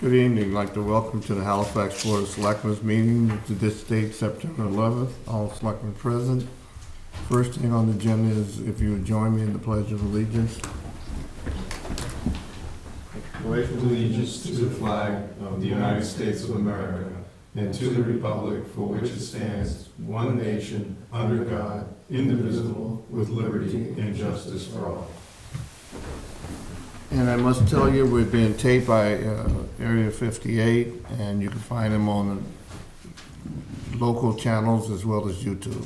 Good evening. I'd like to welcome to the Halifax Board of Selectmen's meeting to this date, September 11th. All selectmen present. First thing on the agenda is if you would join me in the Pledge of Allegiance. Pledge allegiance to the flag of the United States of America and to the republic for which it stands, one nation, under God, indivisible, with liberty and justice for all. And I must tell you, we're being taped by Area 58, and you can find them on the local channels as well as YouTube.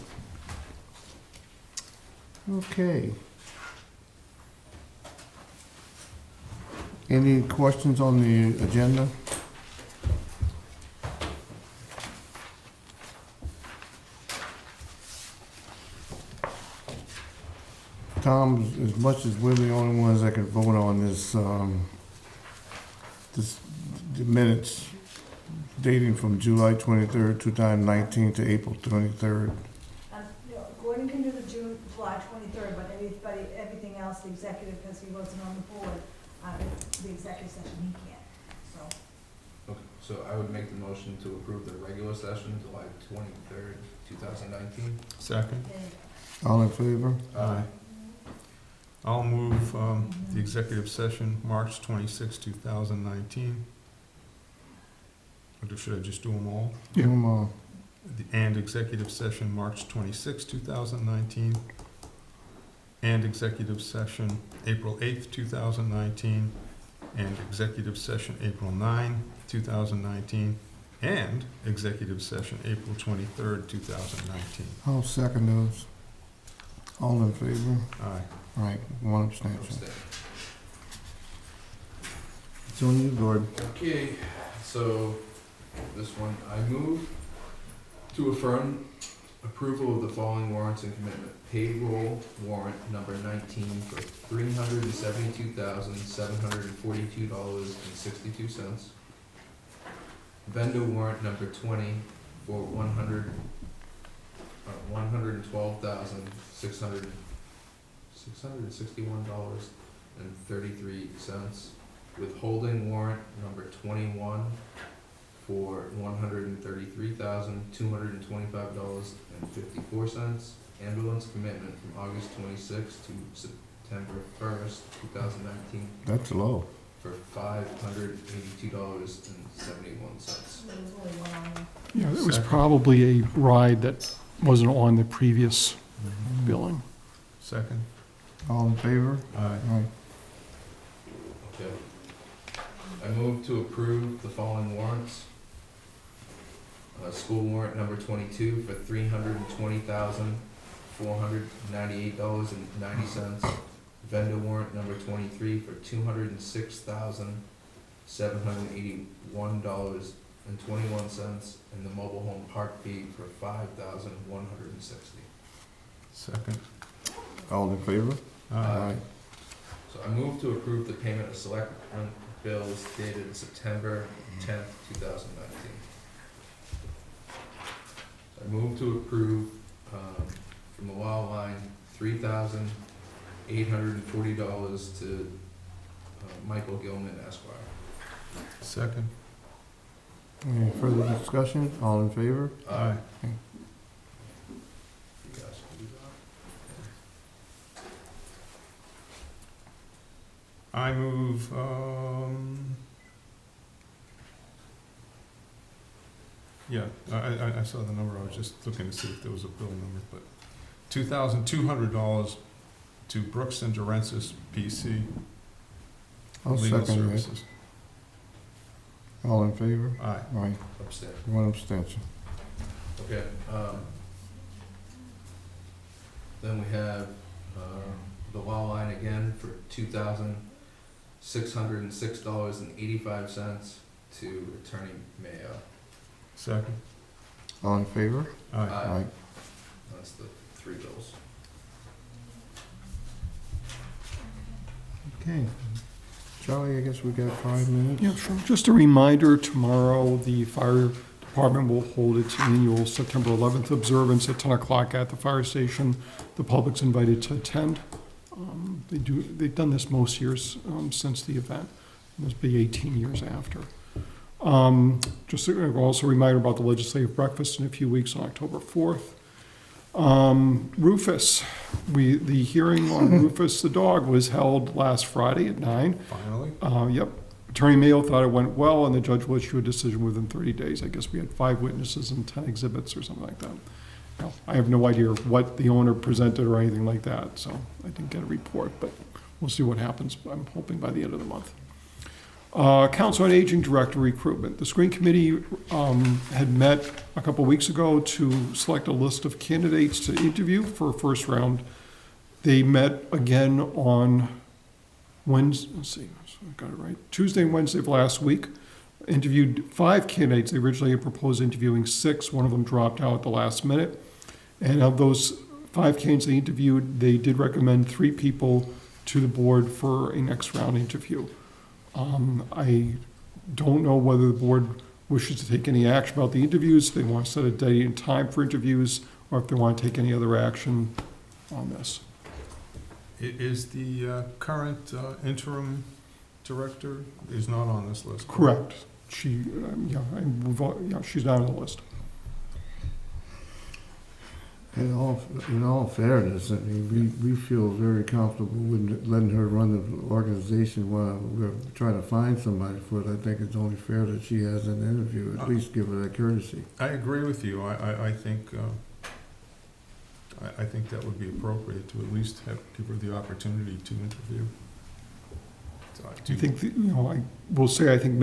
Okay. Any questions on the agenda? Tom, as much as we're the only ones that can vote on this, the minutes dating from July 23rd, 2019 to April 23rd. Gordon can do the July 23rd, but everything else, the executive, because he wasn't on the board, the executive session, he can't, so. Okay, so I would make the motion to approve the regular session, July 23rd, 2019. Second. All in favor? Aye. I'll move the executive session, March 26, 2019. Or should I just do them all? Give them all. And executive session, March 26, 2019. And executive session, April 8th, 2019. And executive session, April 9, 2019. And executive session, April 23rd, 2019. I'll second those. All in favor? Aye. Right, one abstention. Abstain. It's on you, Gordon. Okay, so this one, I move to affirm approval of the following warrants and commitment. Payroll warrant number 19 for $372,742.62. Vendor warrant number 20 for $161.33. Withholding warrant number 21 for $133,225.54. Ambulance commitment from August 26th to September 1st, 2019 That's low. for $582.71. There was only one on there. Yeah, it was Second. probably a ride that wasn't on the previous billing. Second. All in favor? Aye. Right. Okay. I move to approve the following warrants. School warrant number 22 for $320,498.90. Vendor warrant number 23 for $206,781.21. And the mobile home park fee for $5,160. Second. All in favor? Aye. So I move to approve the payment of selectmen bills dated September 10th, 2019. I move to approve, from the law line, $3,840 to Michael Gilman Esquire. Second. Any further discussion? All in favor? Aye. You guys can do that. I move, yeah, I saw the number, I was just looking to see if there was a bill number, but $2,200 to Brooks and Durensis PC, I'll legal second it. services. All in favor? Aye. Right, Upstairs. one abstention. Okay, then we have, the law line again for $2,606.85 to Attorney Mayo. Second. All in favor? Aye. Right. That's the three bills. Okay. Charlie, I guess we got 5 minutes? Yeah, sure. Just a reminder, tomorrow, the fire department will hold its annual September 11th observance at 10 o'clock at the fire station. The public's invited to attend. They've done this most years since the event. This will be 18 years after. Just also a reminder about the legislative breakfast in a few weeks on October 4th. Rufus, the hearing on Rufus the dog was held last Friday at 9. Finally? Yep. Attorney Mayo thought it went well, and the judge will issue a decision within 30 days. I guess we had 5 witnesses and 10 exhibits or something like that. Now, I have no idea what the owner presented or anything like that, so I didn't get a report, but we'll see what happens. I'm hoping by the end of the month. Council on Aging Director recruitment. The screening committee had met a couple weeks ago to select a list of candidates to interview for a first round. They met again on Wednesday, let's see, so I got it right, Tuesday and Wednesday of last week. Interviewed 5 candidates. They originally had proposed interviewing 6. One of them dropped out at the last minute. And of those 5 candidates they interviewed, they did recommend 3 people to the board for a next round interview. I don't know whether the board wishes to take any action about the interviews, if they want to set a date and time for interviews, or if they want to take any other action on this. Is the current interim director is not on this list? Correct. She, she's not on the list. In all fairness, I mean, we feel very comfortable with letting her run the organization while we're trying to find somebody for it. I think it's only fair that she has an interview, at least give her that courtesy. I agree with you. I think that would be appropriate to at least give her the opportunity to interview. I think, I will say, I think,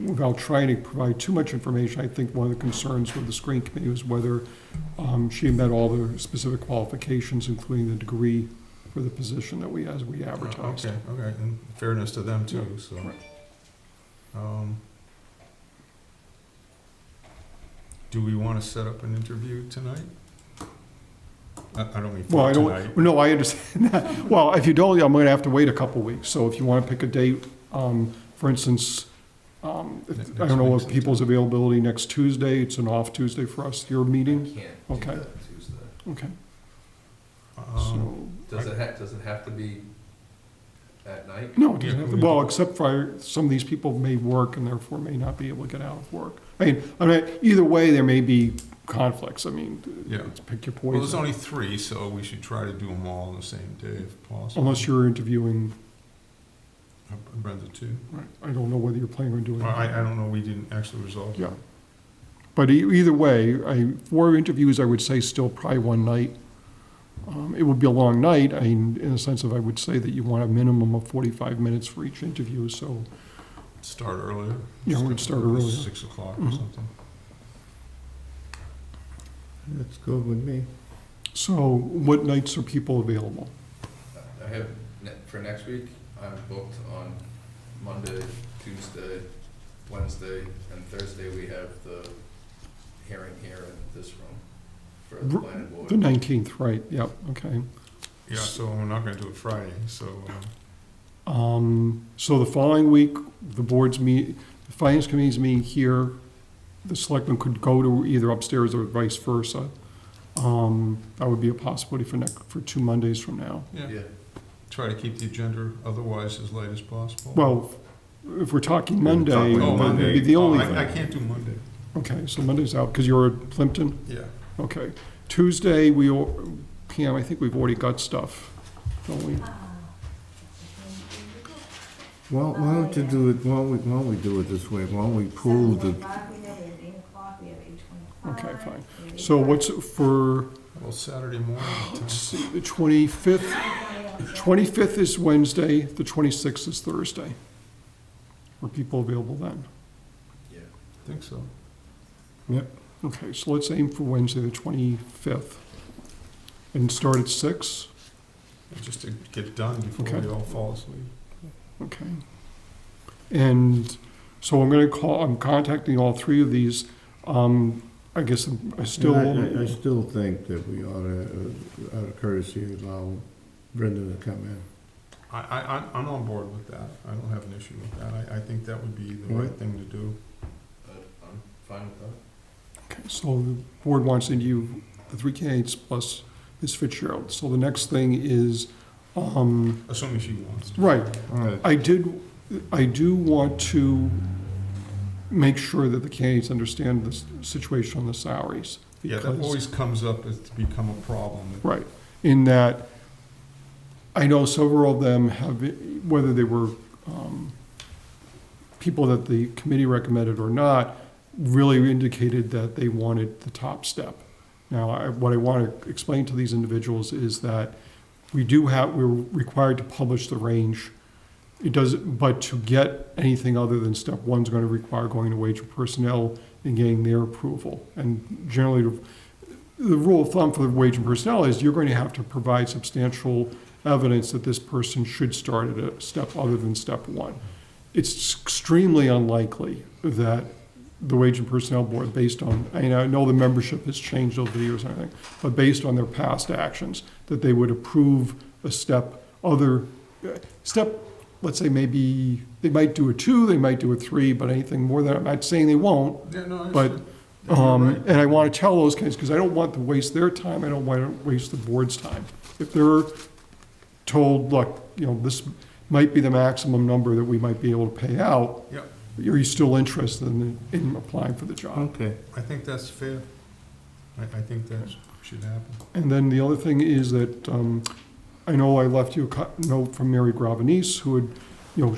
without trying to provide too much information, I think one of the concerns with the screening committee was whether she met all the specific qualifications, including the degree for the position that we advertised. Okay, in fairness to them too, Yeah, so. right. Do we want to set up an interview tonight? I don't mean Well, for I tonight. don't, no, I understand that. Well, if you don't, I'm going to have to wait a couple weeks. So if you want to pick a date, for instance, I don't know what people's availability next Tuesday, it's an off Tuesday for us, your meeting? Can't Okay. do that Tuesday. Okay, Um, so, Does it have to be at night? no, it doesn't have to, well, except for some of these people may work and therefore may not be able to get out of work. I mean, either way, there may be conflicts. I mean, Yeah. pick your Well, there's poison. only 3, so we should try to do them all on the same day if possible. Unless you're interviewing, Brenda too. right, I don't know whether you're planning on doing Well, I that. don't know, we didn't actually resolve Yeah. that. But either way, 4 interviews, I would say still probably one night. It would be a long night, I mean, in the sense of I would say that you want a minimum of 45 minutes for each interview, so, Start earlier. Yeah, we'd start earlier. 6 o'clock or Mhm. something. That's good with me. so what nights are people available? I have, for next week, I'm booked on Monday, Tuesday, Wednesday, and Thursday. We have the hearing here in this room for the planning board. The 19th, right, yep, okay. Yeah, so we're not gonna do it Friday, so, So the following week, the finance committee's meeting here, the selectmen could go to either upstairs or vice versa. That would be a possibility for 2 Mondays from now. yeah, Yeah, try to keep the agenda otherwise as light as possible. Well, if we're talking Monday, talking Oh, that would Monday. be the only Oh, I thing. can't do Monday. Okay, so Monday's out, because you're at Plimpton? Yeah. Okay. Tuesday, Pam, I think we've already got stuff, don't we? Well, why don't you do it, why don't we do it this way? Why don't we pool the, 7:45 we have, 8 o'clock, we have 8:25. Okay, fine. So what's for, Well, Saturday morning. let's see, the 25th is Wednesday, the 26th is Thursday. Are people available then? yeah. I think so. Okay, so let's aim for Wednesday, the 25th. And start at 6? Just to get done before Okay. we all fall asleep. Okay. And so I'm contacting all 3 of these. I guess I still, I still think that we ought to, out of courtesy, allow Brenda to come in. I'm on board with that. I don't have an issue with that. I think that would be the right thing to do. I'm fine with that. okay, so the board wants to interview the 3 candidates plus Ms. Fitzgerald. So the next thing is, Assuming she wants to. right, All right. I do want to make sure that the candidates understand the situation on the salaries. Yeah, that because- always comes up as to become a problem. Right, in that I know several of them have, whether they were people that the committee recommended or not, really indicated that they wanted the top step. Now, what I want to explain to these individuals is that we're required to publish the range. It does, but to get anything other than step one is going to require going to wage and personnel and getting their approval. And generally, the rule of thumb for the wage and personnel is you're going to have to provide substantial evidence that this person should start at a step other than step one. It's extremely unlikely that the Wage and Personnel Board, based on, I know the membership has changed over the years and everything, but based on their past actions, that they would approve a step, let's say maybe, they might do a 2, they might do a 3, but anything more than, I'm not saying they won't, Yeah, no, I but, understand. Yeah, you're right. and I want to tell those guys, because I don't want to waste their time, I don't want to waste the board's time. If they're told, look, this might be the maximum number that we might be able to pay out, Yep. are you still interested in applying for the job? Okay. I think that's fair. I think that should happen. And then the other thing is that, I know I left you a note from Mary Gravenese, who had,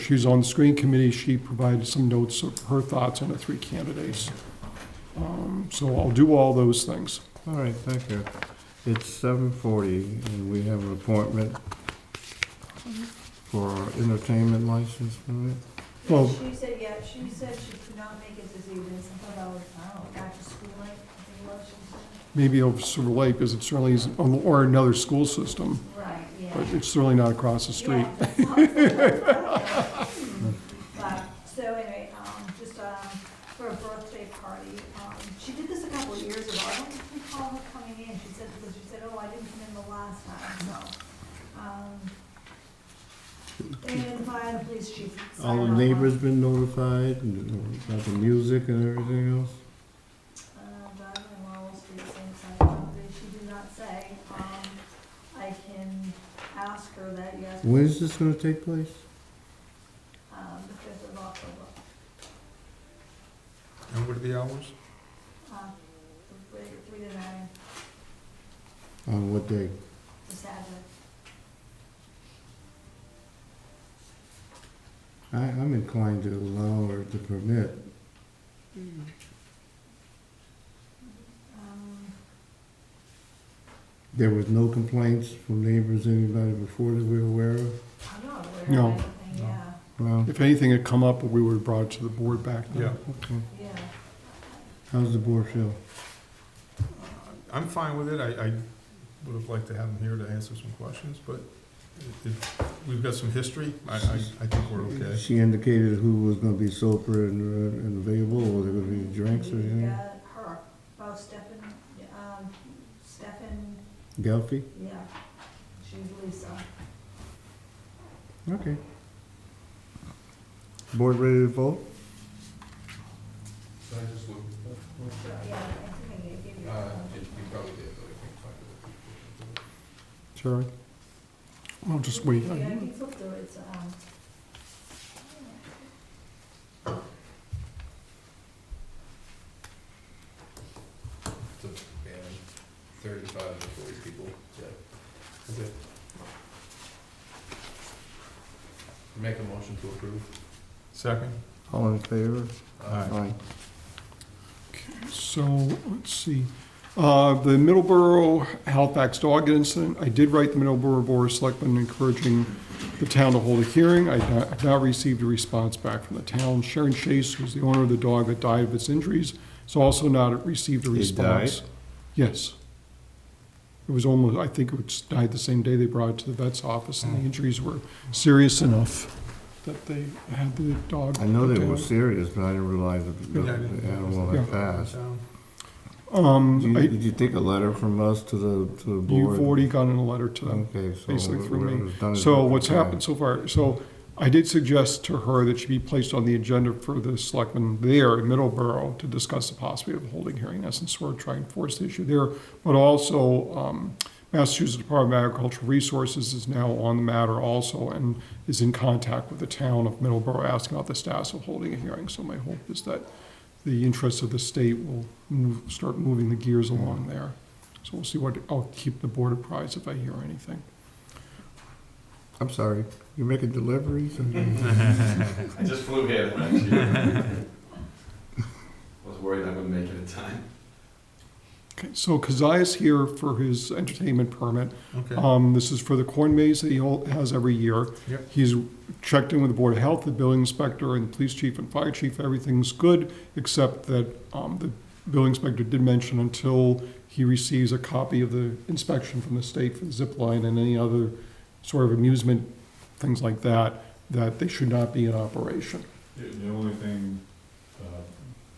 she's on the screening committee, she provided some notes of her thoughts on the 3 candidates. So I'll do all those things. All right, thank you. It's 7:40, and we have an appointment for entertainment license permit. Well- She said she could not make it this evening, something about, I don't know, back to school night, I think it was, she said. Maybe over Silver Lake, because it certainly is, or another school system, Right, yeah. but it's certainly not across the street. Yeah, that's awesome. But, so anyway, just, for a birthday party, she did this a couple of years ago, I don't recall her coming in, she said, because she said, oh, I didn't come in the last time, so. And the fire, the police chief. All the neighbors been notified, and about the music and everything else? Driving in Laurel Street, same side, she did not say, I can ask her that, yes. When is this gonna take place? The 5th of October, And what are the hours? from 3 to 9, On what day? to Saturday. I'm inclined to allow her to permit. There was no complaints from neighbors, anybody before that we were aware of? I'm not aware No. of anything, No. yeah, Well, If anything had come up, we would have brought it to the board back then. Yeah. okay. yeah. How's the board feel? I'm fine with it. I would have liked to have him here to answer some questions, but we've got some history. I think we're okay. She indicated who was gonna be sober and available, or there gonna be drinks or We anything? got her, about Stefan, Gelfie? yeah, she's Lisa. Okay. Board ready to vote? So I just look, Sure, yeah, I think I gave you. you probably did, but I can't find it. Charlie? I'll just wait. Yeah, I can flip through it, it's, It's a band, 35 to 40 people, yeah. Okay. Make a motion to approve. Second? All in favor? Aye. So, let's see. The Middleborough Halifax dog incident, I did write the Middleborough Board of Selectmen encouraging the town to hold a hearing. I have not received a response back from the town. Sharon Chase, who's the owner of the dog that died of its injuries, has also not received a It response. died? Yes. It was almost, I think it died the same day they brought it to the vet's office, and the injuries were serious enough that they had the dog. I know put they down. were serious, but I didn't realize that the Yeah, I didn't- animal had passed. Did you take a letter from us to the board? You've already gotten a letter to them. Okay, so basically through me. whatever's done is So done. what's Okay. happened so far, so I did suggest to her that she be placed on the agenda for the selectmen there in Middleborough to discuss the possibility of holding hearing, in essence, sort of try and force the issue there, but also, Massachusetts Department of Agricultural Resources is now on the matter also and is in contact with the town of Middleborough asking about the status of holding a hearing. So my hope is that the interests of the state will start moving the gears along there. So we'll see I'll keep the board apprised if I hear anything. I'm sorry, you're making deliveries? I just flew here the next year. Was worried I wouldn't make it in time. Okay, so Keziah's here for his entertainment permit. Okay. This is for the corn maze that he has every year. Yep. He's checked in with the Board of Health, the building inspector, and the police chief and fire chief. Everything's good, except that the building inspector did mention until he receives a copy of the inspection from the state for the zip line and any other sort of amusement, things like that, that they should not be in operation. The only thing,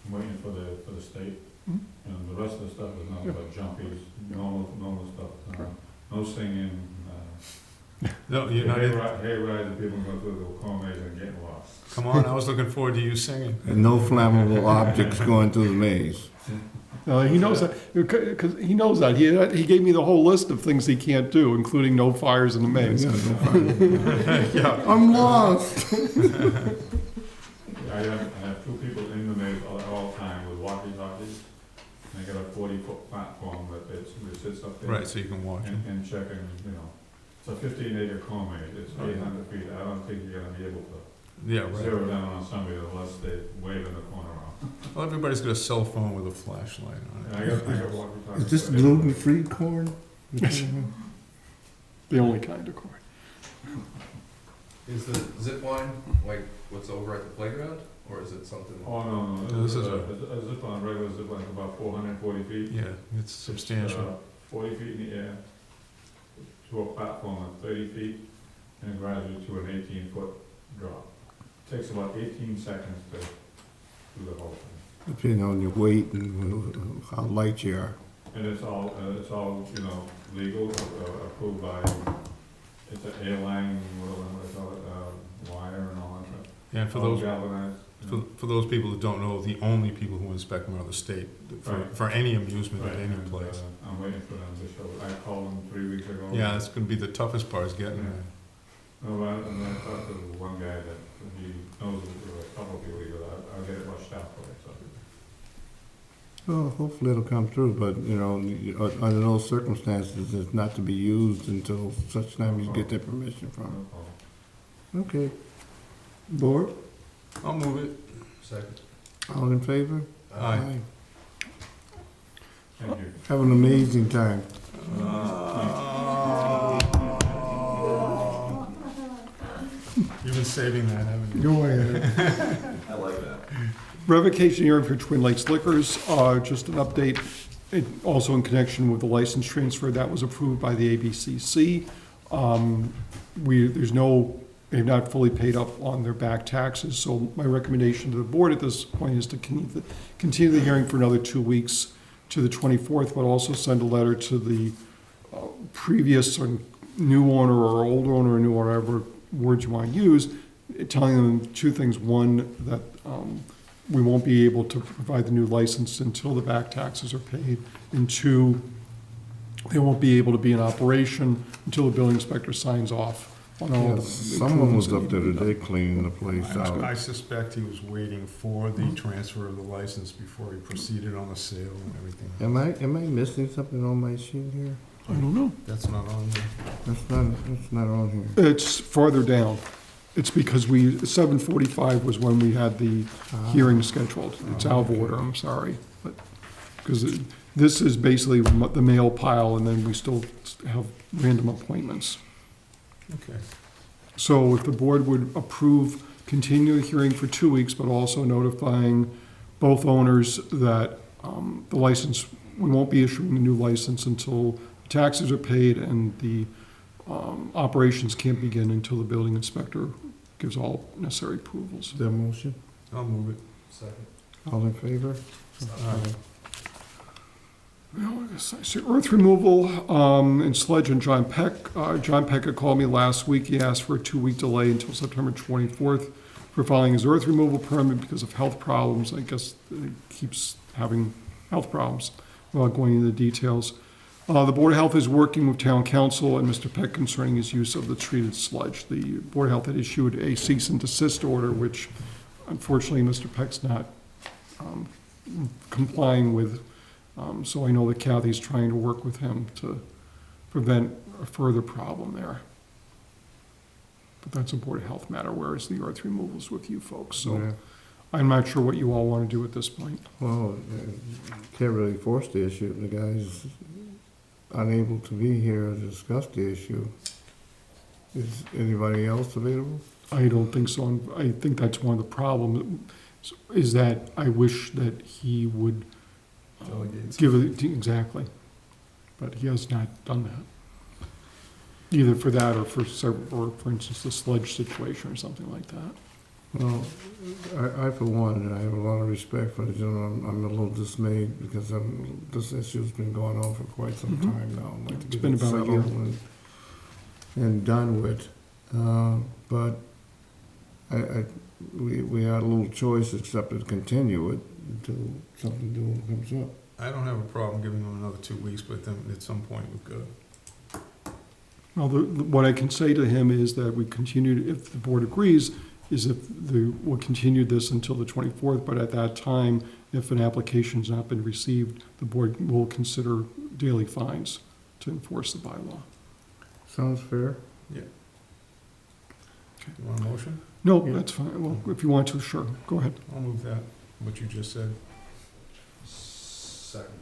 I'm waiting for the state, Mhm. and the rest of the stuff is nothing but junkies, normal stuff, no singing, No, you're not, hayrides, and people go through the corn maze and getting lost. come on, I was looking forward to you singing. And no flammable objects going through the maze. He knows that, because he knows that. He gave me the whole list of things he can't do, including no fires in the maze. Yeah, no flammable. Yeah. I'm lost. I have two people in the maze at all time with walkie-talkies, and they got a 40-foot platform that sits up there. Right, so you can watch it. And checking, it's a 15-acre corn maze, it's 800 feet, I don't think you're gonna be able to Yeah, right. zero down on somebody unless they wave in the corner around. Well, everybody's got a cell phone with a flashlight on And it. I got walkie-talkies. Is this for everybody. gluten-free corn? The only kind of corn. Is the zip line like what's over at the playground, or is it something? Oh, no, No, this this is is a zip line, regular zip line, about 440 feet. Yeah, it's substantial. 40 feet in the air, to a platform of 30 feet, and gradually to an 18-foot drop. Takes about 18 seconds to do the whole thing. Depending on your weight and how light you are. And it's all, legal, approved by, it's an airline, what do they call it, wire and all that stuff. Yeah, and for All those, galvanized. for those people that don't know, the only people who inspect them are the state, Right. for any amusement Right, at any and, place. I'm waiting for them to show, I called them 3 weeks ago. Yeah, that's gonna be the toughest part is getting there. No, and I talked to one guy that he knows there were a couple of people, he goes, I'll get it washed out for you, so. Well, hopefully it'll come through, but, under those circumstances, it's not to be used until such time you get the permission from No them. problem. Okay. Board, I'll move it. Second. all in favor? Aye. Thank you. Have an amazing time. You've been saving that, haven't you? Go ahead. I like that. Revocation hearing for Twin Lakes Liquors, just an update, also in connection with the license transfer, that was approved by the ABCC. They've not fully paid up on their back taxes, so my recommendation to the board at this point is to continue the hearing for another 2 weeks to the 24th, but also send a letter to the previous or new owner or old owner or new owner, whatever words you want to use, telling them two things. One, that we won't be able to provide the new license until the back taxes are paid. And two, they won't be able to be in operation until the building inspector signs off on all the Someone was up there improvements that need to be today cleaning the place out. I suspect he was waiting for the transfer of the license before he proceeded on the sale and everything. Am I missing something on my sheet here? done. I don't know. That's not on there. That's not on here. It's farther down. It's because 7:45 was when we had the hearing scheduled. It's out of order, I'm sorry. But, because this is basically the mail pile, and then we still have random appointments. Okay. So if the board would approve, continue the hearing for 2 weeks, but also notifying both owners that the license, we won't be issuing the new license until taxes are paid and the operations can't begin until the building inspector gives all necessary approvals. Is there a motion? I'll move it. Second. All in favor? Aye. Well, I guess I see earth removal, and Sledge and John Peck. John Peck had called me last week. He asked for a 2-week delay until September 24th for filing his earth removal permit because of health problems. I guess he keeps having health problems without going into the details. The Board of Health is working with Town Council and Mr. Peck concerning his use of the treated sludge. The Board of Health had issued a cease and desist order, which unfortunately Mr. Peck's not complying with. So I know that Kathy's trying to work with him to prevent a further problem there. But that's a Board of Health matter, whereas the earth removal is with you folks. So Yeah. I'm not sure what you all want to do at this point. Well, can't really force the issue. The guy's unable to be here to discuss the issue. Is anybody else available? I don't think so. I think that's one of the problems, is that I wish that he would Delegate. give it, exactly. But he has not done that. Either for that or or for instance, the sludge situation or something like that. Well, I for one, I have a lot of respect for the gentleman. I'm a little dismayed because this issue's been going on for quite some Mhm. time now. I'd like to It's get been it about a year. settled and done with. But we had a little choice except to continue it until something new comes up. I don't have a problem giving them another 2 weeks, but then at some point we've got to. Well, what I can say to him is that we continue, if the board agrees, is if we'll continue this until the 24th, but at that time, if an application's not been received, the board will consider daily fines to enforce the bylaw. Sounds fair? You want a motion? No, Yeah. that's fine. Well, if you want to, sure, go ahead. I'll move that, what you just said. Second.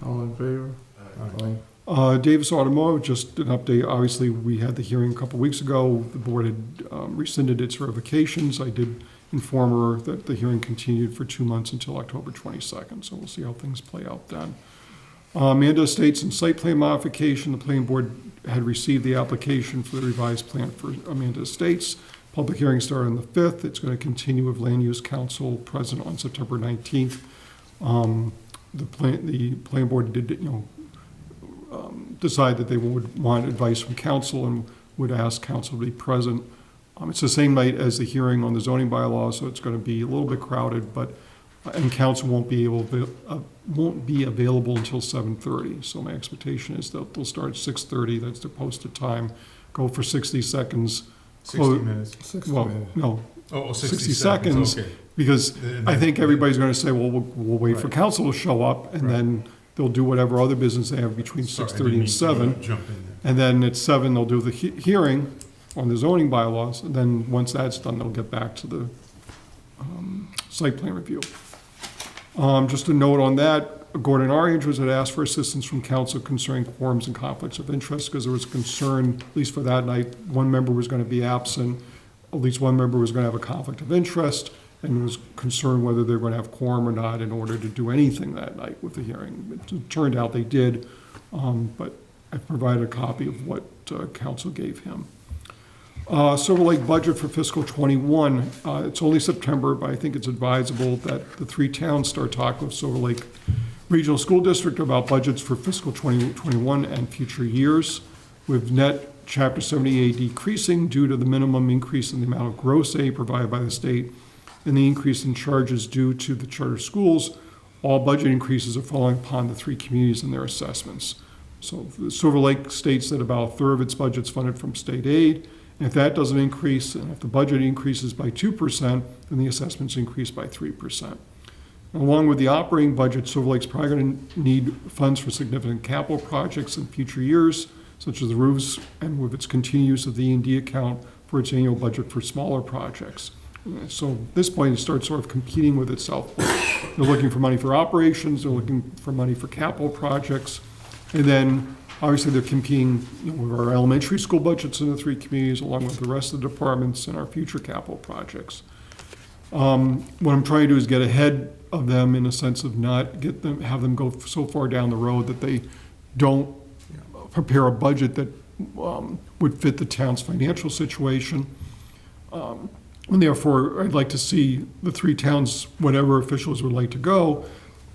All in favor? Aye. Aye. Davis Automotive, just an update. Obviously, we had the hearing a couple weeks ago. The board had rescinded its revocations. I did inform her that the hearing continued for 2 months until October 22nd, so we'll see how things play out then. Amanda Estates and site plan modification. The planning board had received the application for the revised plan for Amanda Estates. Public hearing started on the 5th. It's going to continue with Land Use Council present on September 19th. The planning board did, decide that they would want advice from council and would ask council to be present. It's the same night as the hearing on the zoning bylaw, so it's going to be a little bit crowded, and council won't be available until 7:30. So my expectation is that they'll start at 6:30. That's their posted time. Go for 60 seconds. 60 minutes. 60 Well, minutes. no, Oh, 60 seconds. okay. because And I then- think everybody's going to say, well, we'll wait for Right. council to show up, and Right. then they'll do whatever other business they have between Sorry, I 6:30 didn't and mean to 7. Jump in there. And then at 7, they'll do the hearing on the zoning bylaws, and then once that's done, they'll get back to the site plan review. Just a note on that, Gordon Orange had asked for assistance from council concerning quorums and conflicts of interest, because there was concern, at least for that night, one member was going to be absent, at least one member was going to have a conflict of interest, and was concerned whether they were going to have quorum or not in order to do anything that night with the hearing. It turned out they did, but I provided a copy of what council gave him. Silver Lake budget for fiscal '21. It's only September, but I think it's advisable that the 3 towns start talking with Silver Lake Regional School District about budgets for fiscal 2021 and future years, with net Chapter 70A decreasing due to the minimum increase in the amount of gross aid provided by the state and the increase in charges due to the charter schools. All budget increases are falling upon the 3 communities and their assessments. So Silver Lake states that about a third of its budget is funded from state aid. And if that doesn't increase, and if the budget increases by 2%, then the assessments increase by 3%. Along with the operating budget, Silver Lake's probably going to need funds for significant capital projects in future years, such as the roofs, and with its continued use of the E&D account for its annual budget for smaller projects. So at this point, it starts sort of competing with itself. They're looking for money for operations, they're looking for money for capital projects, and then obviously they're competing with our elementary school budgets in the 3 communities, along with the rest of the departments and our future capital projects. What I'm trying to do is get ahead of them in a sense of not have them go so far down the road that they don't prepare a budget that would fit the town's financial situation. And therefore, I'd like to see the 3 towns, whatever officials would like to go,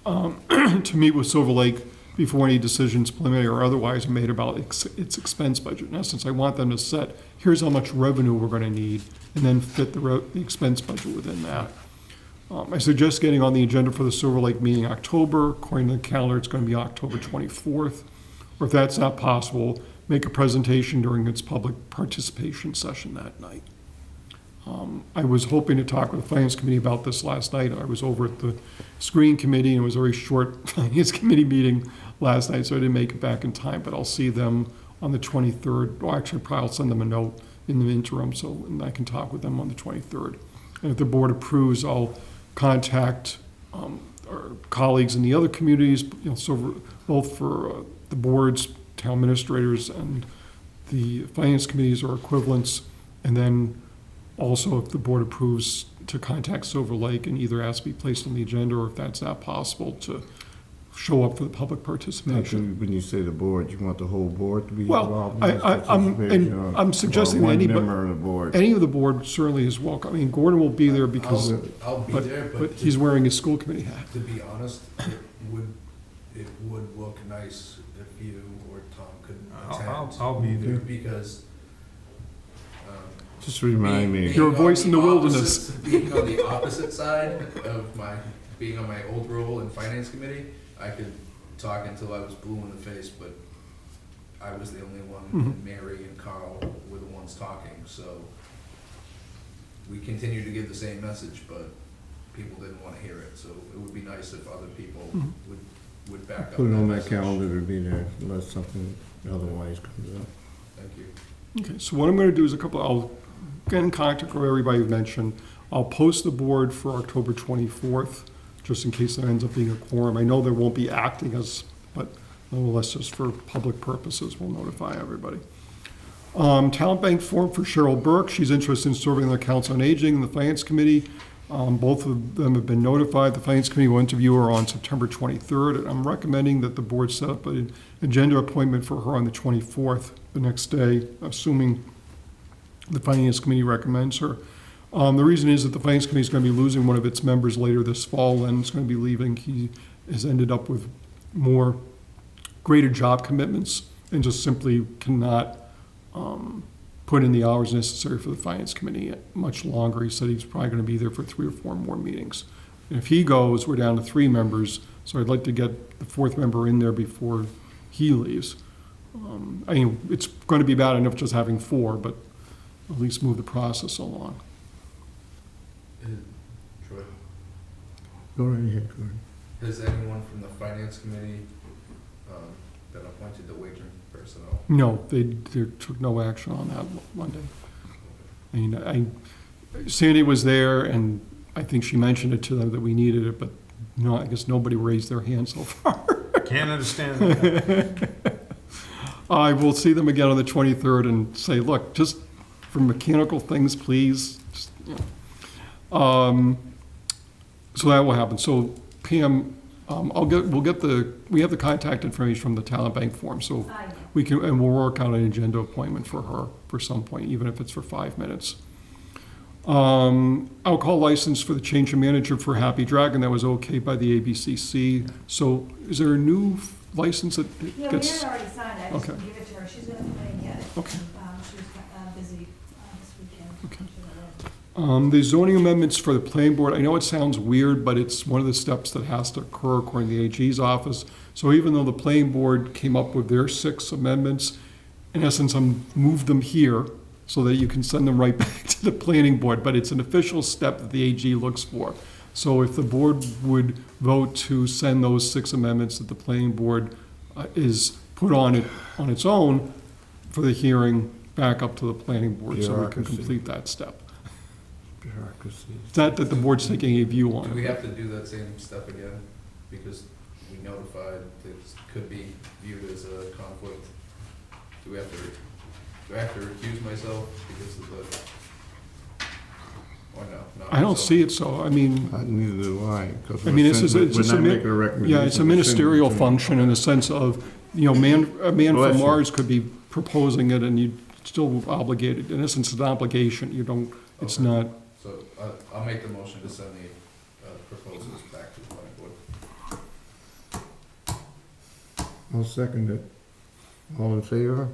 to meet with Silver Lake before any decisions, preliminary or otherwise, are made about its expense budget. In essence, I want them to set, here's how much revenue we're going to need, and then fit the expense budget within that. I suggest getting on the agenda for the Silver Lake meeting in October. According to the calendar, it's going to be October 24th. or if that's not possible, make a presentation during its public participation session that night. I was hoping to talk with the Finance Committee about this last night. I was over at the Screen Committee, and it was a very short Finance Committee meeting last night, so I didn't make it back in time, but I'll see them on the 23rd. Well, actually, probably I'll send them a note in the interim, so and I can talk with them on the 23rd. And if the board approves, I'll contact our colleagues in the other communities, so both for the boards, town administrators, and the Finance Committees or equivalents, and then also, if the board approves, to contact Silver Lake and either ask to be placed on the agenda, or if that's not possible, to show up for the public participation. When you say the board, you want the whole board to be Well, involved in this I'm participation, or- I'm suggesting or that one anybody, member of the board? any of the board certainly is welcome. I mean, Gordon will be there because, I'll be but, there, but he's wearing his school committee hat. to be honest, it would look nice if you or Tom could attend. I'll be there. Because, Just remind me. You're a voice in the wilderness. Being on the opposite side of being on my old role in Finance Committee, I could talk until I was blue in the face, but I was the only one, and Mary and Carl were the ones talking, so we continued to give the same message, but people didn't want to hear it, so it would be nice if other people would back up. Put it on that message. calendar to be there unless something otherwise comes up. Thank you. Okay, so what I'm gonna do is I'll get in contact with everybody you've mentioned. I'll post the board for October 24th, just in case there ends up being a quorum. I know there won't be acting as, but nonetheless, just for public purposes, we'll notify everybody. Talent Bank form for Cheryl Burke. She's interested in serving on the Council on Aging and the Finance Committee. Both of them have been notified. The Finance Committee will interview her on September 23rd. And I'm recommending that the board set up an agenda appointment for her on the 24th, the next day, assuming the Finance Committee recommends her. The reason is that the Finance Committee is going to be losing one of its members later this fall, and is going to be leaving. He has ended up with greater job commitments and just simply cannot put in the hours necessary for the Finance Committee much longer. He said he's probably going to be there for 3 or 4 more meetings. And if he goes, we're down to 3 members, so I'd like to get the 4th member in there before he leaves. I mean, it's going to be bad enough just having 4, but at least move the process along. Troy, Go right ahead, Gordon. has anyone from the Finance Committee been appointed to wage and personnel? No, they took no action on that Monday. I mean, Sandy was there, and I think she mentioned it to them that we needed it, but no, I guess nobody raised their hand so far. Can't understand that. I will see them again on the 23rd and say, look, just for mechanical things, please. Just, you know. So that will happen. So Pam, we have the contact information from the Talent Bank form, so we can, and we'll work out an agenda appointment for her for some point, even if it's for 5 minutes. Alcohol license for the change of manager for Happy Dragon, that was okay by the ABCC. So is there a new license that Yeah, we gets? had already signed it, I just Okay. didn't give it to her, she's gonna come in and get it. Okay. She was busy this weekend. Okay. She was The zoning amendments for the planning board, I know it sounds weird, but it's one of the steps that has to occur according to the AG's office. So even though the planning board came up with their 6 amendments, in essence, moved them here so that you can send them right back to the planning board, but it's an official step that the AG looks for. So if the board would vote to send those 6 amendments that the planning board is put on it on its own for the hearing back up to the planning board, so we can Bureaucracy. complete that step. Bureaucracy. It's not that the board's taking a view Do on we it. have to do that same step again? Because we notified this could be viewed as a conflict. Do I have to recuse myself because of the, or no? I don't see it so, I mean, Neither do I. 'Cause I mean, it's just we're a, not making a recommendation. yeah, it's a ministerial We're sending it to function in the sense of, you know, a man Bless from you. Mars could be proposing it and you still obligated. In essence, it's an obligation, you don't, it's Okay. not, So I'll make the motion to send the proposals back to the planning board. I'll second it. All in favor?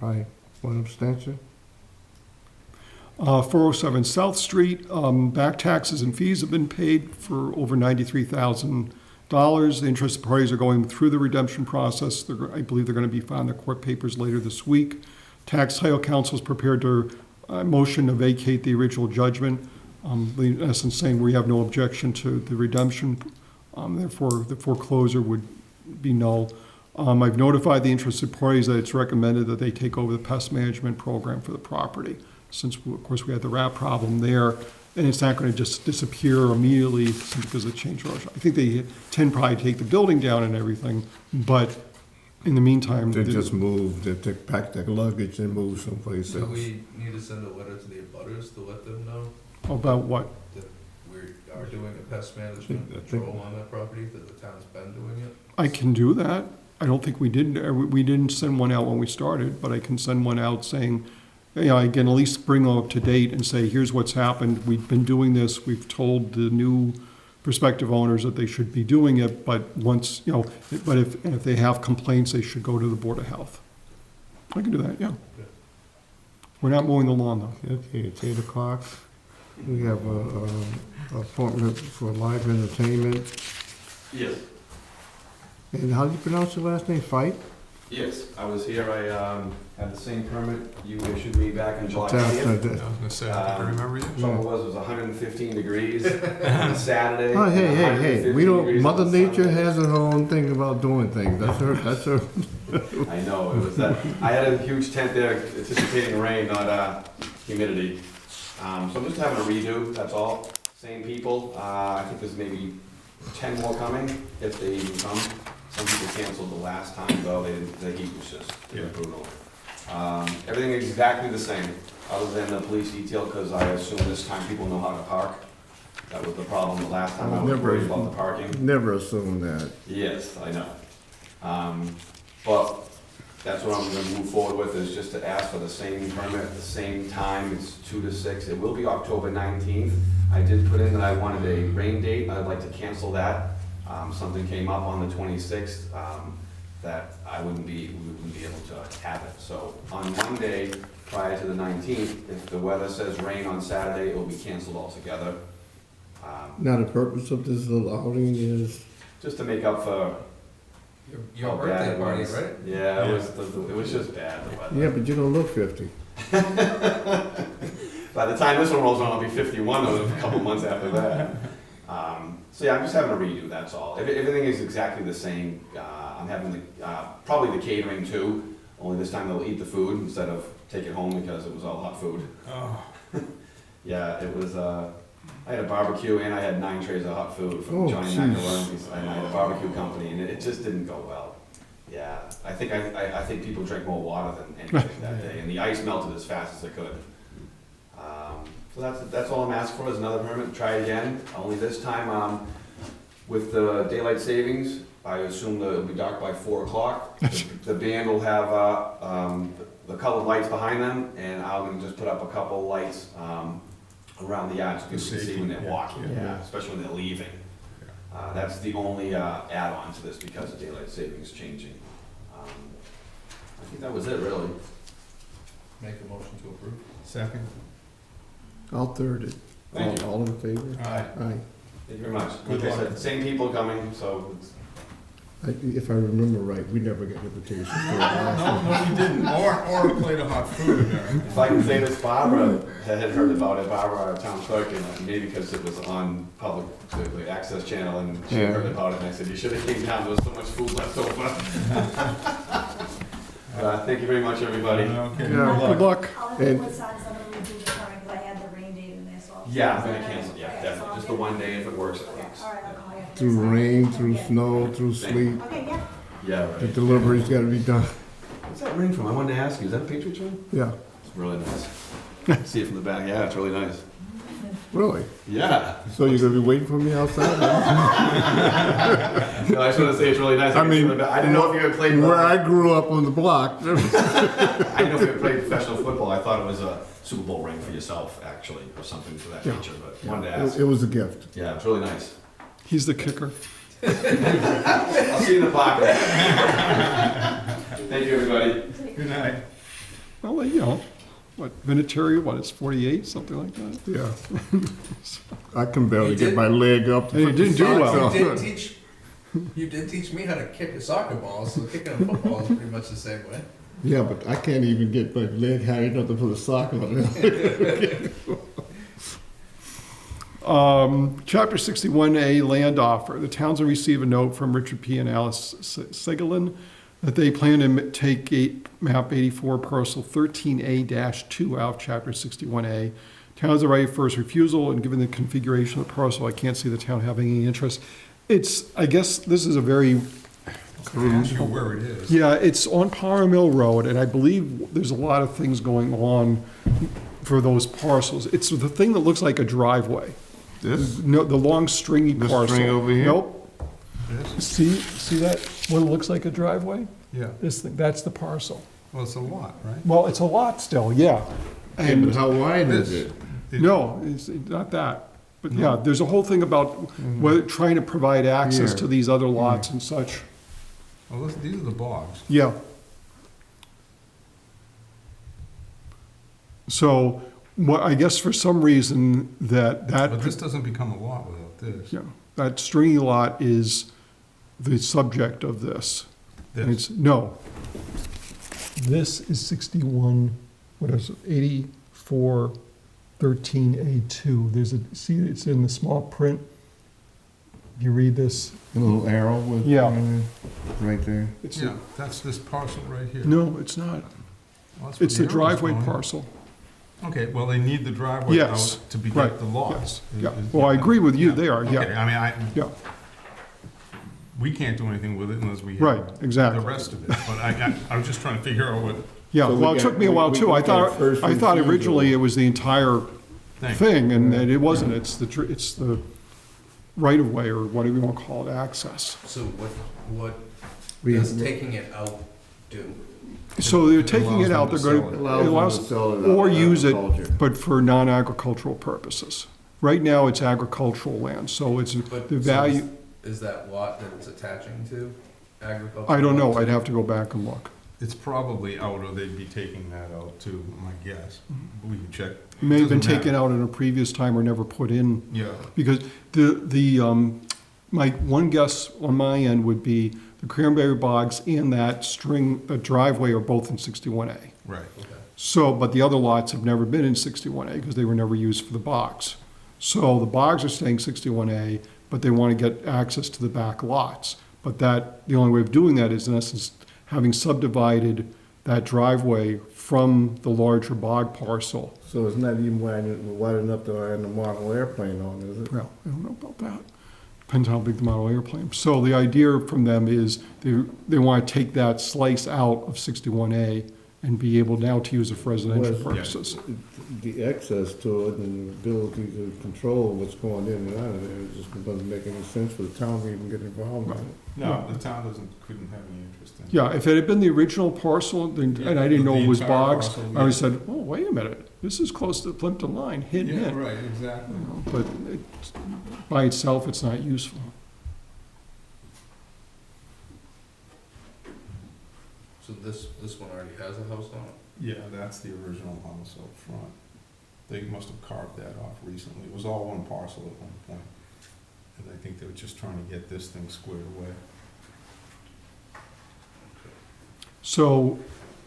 Aye. Aye. 1 abstention? 407 South Street, back taxes and fees have been paid for over $93,000 The interested parties are going through the redemption process. I believe they're going to be filing their court papers later this week. Tax Title Council is prepared to motion to vacate the original judgment, in essence saying we have no objection to the redemption. Therefore, the foreclosure would be null. I've notified the interested parties that it's recommended that they take over the pest management program for the property, since, of course, we had the rat problem there, and it's not going to just disappear immediately simply because of the change order. I think they tend probably to take the building down and everything, but in the meantime. They just move, they pack their luggage and move someplace So else. we need to send a letter to the abutters to let them know About what? that we are doing a pest management I think- control on that property, that the town's been doing it. I can do that. I don't think we didn't send one out when we started, but I can send one out saying, I can at least bring them up to date and say, here's what's happened. We've been doing this. We've told the new prospective owners that they should be doing it, but once, but if they have complaints, they should go to the Board of Health. I can do that, yeah. We're not mowing the lawn, though. Okay, it's 8:00. We have a appointment for live entertainment. Yes. And how do you pronounce your last name? Fight? Yes, I was here, I had the same permit you issued me back in July That's 20th. not I that. was gonna say, I think I remember you. Trouble was, it was 115 degrees on Saturday. Oh, hey, and hey, 115 we don't, degrees Mother on Nature Sunday. has her own thing about doing things. That's her. I know, it was that, I had a huge tent there anticipating rain, not humidity. So I'm just having a redo, that's all. Same people, I think there's maybe 10 more coming, if they even come. Some people canceled the last time though, the heat was just brutal. Everything is exactly the same, other than the police detail, because I assume this time people know how to park. That was the problem the last time, I was Never- worried about the parking. Never assume that. Yes, I know. But that's what I'm gonna move forward with, is just to ask for the same permit at the same time. It's 2 to 6. It will be October 19th. I did put in that I wanted a rain date. I'd like to cancel that. Something came up on the 26th, that we wouldn't be able to have it. So on Monday, prior to the 19th, if the weather says rain on Saturday, it will be canceled altogether. Now, the purpose of this little outing is, Just to make up for Your how bad birthday it party, was. right? Yeah, it was just bad, the weather. yeah, but you don't look 50. By the time this one rolls around, I'll be 51, or a couple months after that. So yeah, I'm just having a redo, that's all. Everything is exactly the same. I'm having probably the catering too, only this time they'll eat the food instead of take it home because it was all hot food. Oh, Yeah, it was, I had a barbecue and I had 9 trays of hot food from Oh, Johnny jeez. Macaroni's, and I had a barbecue company, and it just didn't go well. Yeah, I think people drank more water than anything that day, and the ice melted as fast as it could. So that's all I'm asking for, is another permit, try again, only this time, with the daylight savings, I assume that it'll be dark by 4 o'clock. The band will have, the colored lights behind them, and I'm gonna just put up a couple lights, around the yard so people can see when they're walking, yeah, especially when they're leaving. That's the only, add-on to this because of daylight savings changing. I think that was it, really. Make a motion to approve. second? I'll third it. Thank you. All in favor? Aye. Aye. Thank you very much. Good Like I luck. said, same people coming, so it's. If I remember right, we never get invitations. for the last one. No, we didn't, or a plate of hot food there. If I can say this, Barbara had heard about it, Barbara, our town clerk, and maybe because it was on public, the access channel, and she Yeah. heard about it, and I said, you should have came down, there was so much food left over. Thank you very much, everybody. Okay, Yeah, Good luck. I'll have And- to put signs on the redo the permit, because I had the rain date in there, so. Yeah, I'm gonna cancel, yeah, Okay, so definitely, I'll just the get- one day, if it works, it Okay, works. all right, I'll call you. Through rain, through snow, through sleet, Okay, yeah. Yeah, the right. delivery's gotta be done. What's that ring from? I wanted to ask you, is that a Patriots ring? Yeah, It's really nice. See it from the back, yeah, it's really nice. really? Yeah. So you're gonna be waiting for me outside? No, I just want to say it's really nice. I mean, I didn't know if you had played. Where I grew up on the block. I didn't know if you had played professional football. I thought it was a Super Bowl ring for yourself, actually, or something to that Yeah. nature. But wanted to ask. It was a gift. Yeah, it's really nice. He's the kicker. I'll see you in the pocket. Thank you, everybody. Good night. Well, what, Vinatieri, it's 48, something like that? Yeah. I can barely You get did- my leg up. Hey, you didn't do well. So- You did teach You did teach me how to kick a soccer ball, so kicking a football is pretty much the same way. Yeah, but I can't even get my leg high enough to put a sock on it. Chapter 61A, land offer. The towns will receive a note from Richard P. and Alice Segelin that they plan to take map 84 parcel 13A-2 out of chapter 61A. Towns are right of first refusal, and given the configuration of the parcel, I can't see the town having any interest. I guess this is a very, Can I ask you where it is? yeah, it's on Power Mill Road, and I believe there's a lot of things going on for those parcels. It's the thing that looks like a driveway. This, No, the long stringy this parcel. string over here? Nope. This? See that, what looks like a driveway? Yeah, This thing, that's the parcel. well, it's a lot, right? Well, it's a lot still, yeah. Hey, but And, how wide is This. it? no, it's not that. But yeah, there's a whole thing about whether, trying to provide access Here. to these other lots and such. Well, these are the bogs. Yeah. So, what, I guess for some reason But that, this doesn't become a lot without this. yeah, that stringy lot is the subject of this. And This. it's, no. This is 61, what is it, 84, 13A2. There's a, see, it's in the small print. You read this? A little arrow with. Yeah. Right there. It's Yeah, that's this parcel right here. No, it's not. Well, that's where It's the arrow's driveway going. parcel. Okay, well, they need the driveway out Yes, to right, beget the Yes, lots. yeah. Well, I agree with you Yeah. there, Okay, yeah, I mean, yeah, we can't do anything with it unless we right, have the exactly. rest of it. But I was just trying to figure out what Yeah, So we well, it got- took me a while we too. I got thought, first I thought refusal. originally it was the entire thing. thing, and it wasn't. It's the right-of-way, or whatever you want to call it, access. So what We does have- taking it out do? So they're It taking it out, allows they're them to going to, Allows them to sell it. or out use it, agriculture. but for non-agricultural purposes. Right now, it's agricultural land, so it's But the so value, Is that lot that it's attaching to agriculture? I don't know, I'd have to go back and look. It's probably out, or they'd be taking that out too, my guess. But we can check. It may have been Doesn't taken matter. out in a previous time or never put in. Yeah, Because my one guess on my end would be the cranberry bogs and that string, the driveway are both in 61A. right. Okay. So, but the other lots have never been in 61A because they were never used for the bogs. So the bogs are staying 61A, but they want to get access to the back lots. But the only way of doing that is in essence having subdivided that driveway from the larger bog parcel. So it's not even wide enough to land a model airplane on, is it? Well, I don't know about that. Depends how big the model airplane. So the idea from them is they want to take that slice out of 61A and be able now to use it for residential Well, purposes. The access to it and the ability to control what's going in and out of there, it just doesn't make any sense for the town to even get involved in it. No, the town couldn't have any interest in it. Yeah, if it had been the original parcel, then, and I didn't know it was The entire bogs, parcel, I yeah. would have said, oh, wait a minute, this is close to the Plimpton line, hint, Yeah, hint. right, exactly. You know, but by itself, it's not useful. So this one already has a house on it? Yeah, that's the original house up front. They must have carved that off recently. It was all one parcel at one point. And I think they were just trying to get this thing squared away. So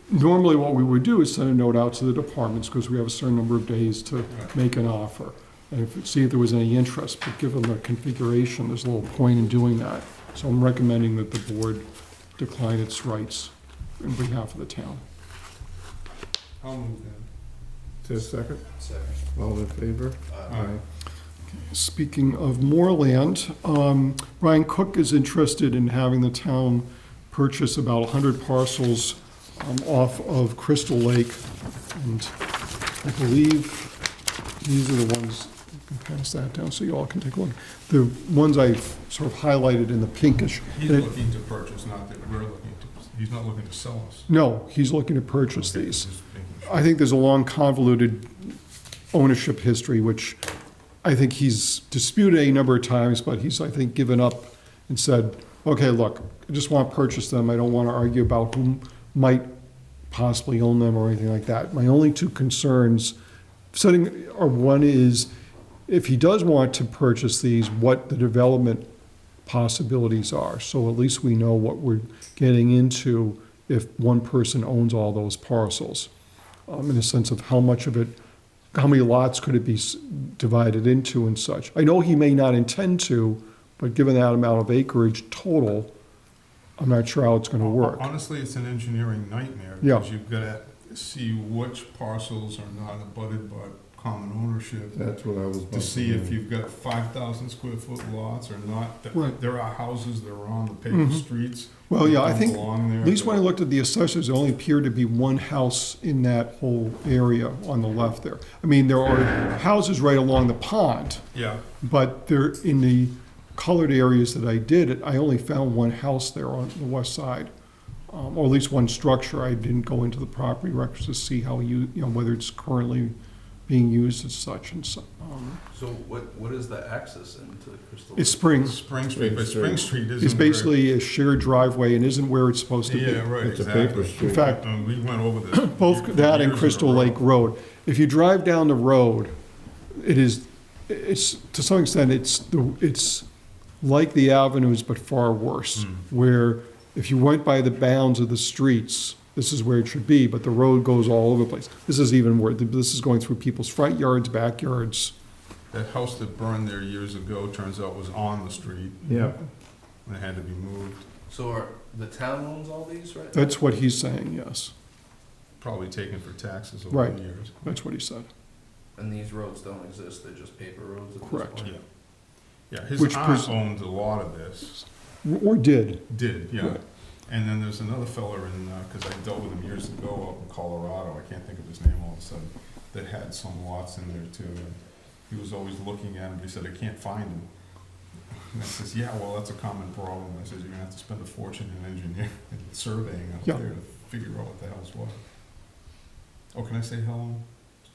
normally what we would do is send a note out to the departments because we have a certain number of days to Right. make an offer and see if there was any interest, but given the configuration, there's a little point in doing that. So I'm recommending that the board decline its rights in behalf of the town. I'll move that. Just a second, Second. all in favor? Aye. Speaking of more land, Ryan Cook is interested in having the town purchase about 100 parcels off of Crystal Lake. And I believe these are the ones, I can pass that down so you all can take a look. The ones I sort of highlighted in the pinkish. He's And it- looking to purchase, not that we're looking to, he's not looking to sell us. No, he's looking to purchase Okay, these. just making sure. I think there's a long convoluted ownership history, which I think he's disputed a number of times, but he's, I think, given up and said, okay, look, I just want to purchase them. I don't want to argue about who might possibly own them or anything like that. My only two concerns one is, if he does want to purchase these, what the development possibilities are. So at least we know what we're getting into if one person owns all those parcels. In a sense of how much of it, how many lots could it be divided into and such. I know he may not intend to, but given that amount of acreage total, I'm not sure how it's gonna work. Honestly, it's an engineering nightmare, Yeah. because you've gotta see which parcels are not abutted by common ownership. That's what I was about To see if say. you've got 5,000 square foot lots or not. Right. There are houses that are on the paper Mhm. streets. Well, yeah, that I don't think, belong there, at least when I but- looked at the assessors, there only appeared to be one house in that whole area on the left there. I mean, there are houses right along the pond, Yeah, but they're in the colored areas that I did, I only found one house there on the west side. Or at least one structure. I didn't go into the property records to see how whether it's currently being used as such and so. So what is the access into Crystal? It's Spring. Spring Street, but Spring Street isn't. It's where- basically a shared driveway and isn't where it's supposed to be. Yeah, right, It's a paper exactly. street. In fact, We went over this. both that and years Crystal in a row. Lake Road. If you drive down the road, it's, to some extent, it's like the avenues, but far worse. Where if you went by the bounds of the streets, this is where it should be, but the road goes all over the place. This is even where, this is going through people's front yards, backyards. That house that burned there years ago, turns out was on the street, Yeah, and it had to be moved. So the town owns all these, right? That's what he's saying, yes. Probably taken for taxes over Right. the years. That's what he said. And these roads don't exist, they're just paper roads at this Correct. point? Yeah. Yeah, his Which aunt pers- owned a lot of this, Or did. did, yeah. Right. And then there's another feller in, because I dealt with him years ago up in Colorado, I can't think of his name all of a sudden, that had some lots in there too. And he was always looking at him, but he said, I can't find him. And I says, yeah, well, that's a common problem. I says, you're gonna have to spend a fortune in engineering and surveying out Yeah. there to figure out what the hell's what. Oh, can I say hello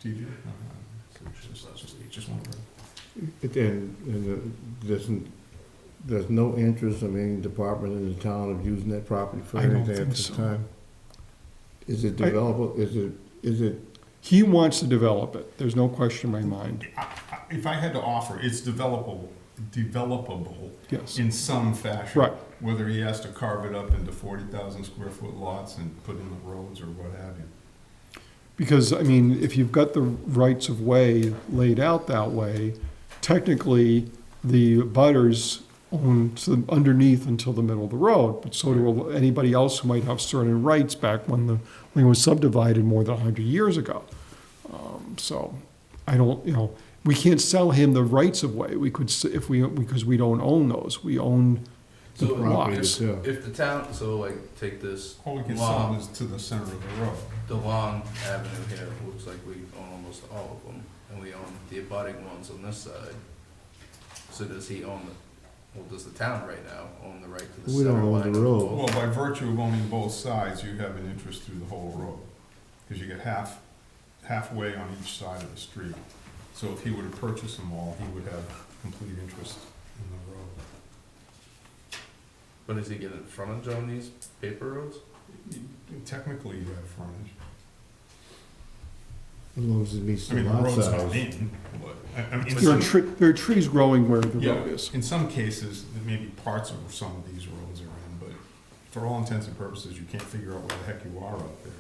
to TV? No, just one word. there's no interest of any department in the town of using that property for I don't anything at think this so. time? Is it developable, is it, He wants to develop it. There's no question in my mind. If I had to offer, it's developable Yes. in some fashion. Right. Whether he has to carve it up into 40,000 square foot lots and put in the roads or what have you. Because, I mean, if you've got the rights of way laid out that way, technically, the butters own underneath until the middle of the road, but so do anybody else who might have certain rights back when it was subdivided more than 100 years ago. So, I don't, we can't sell him the rights of way. We could, because we don't own those. We own the So property lots. itself? if the town, so like, take this All we can sell long, is to the center of the road. the long avenue here, looks like we own almost all of them, and we own the abutting ones on this side. So does he own does the town right now own the right to the We don't center own line the of the road. road? Well, by virtue of owning both sides, you have an interest through the whole road. Because you get halfway on each side of the street. So if he were to purchase them all, he would have complete interest in the road. But is he getting frontage on these paper roads? Technically, you have frontage. As long as it meets I the mean, the lot road's not size. in, but, I mean, in There are, some, there are trees growing where the yeah, road is. in some cases, maybe parts of some of these roads are in, but for all intents and purposes, you can't figure out where the heck you are out there.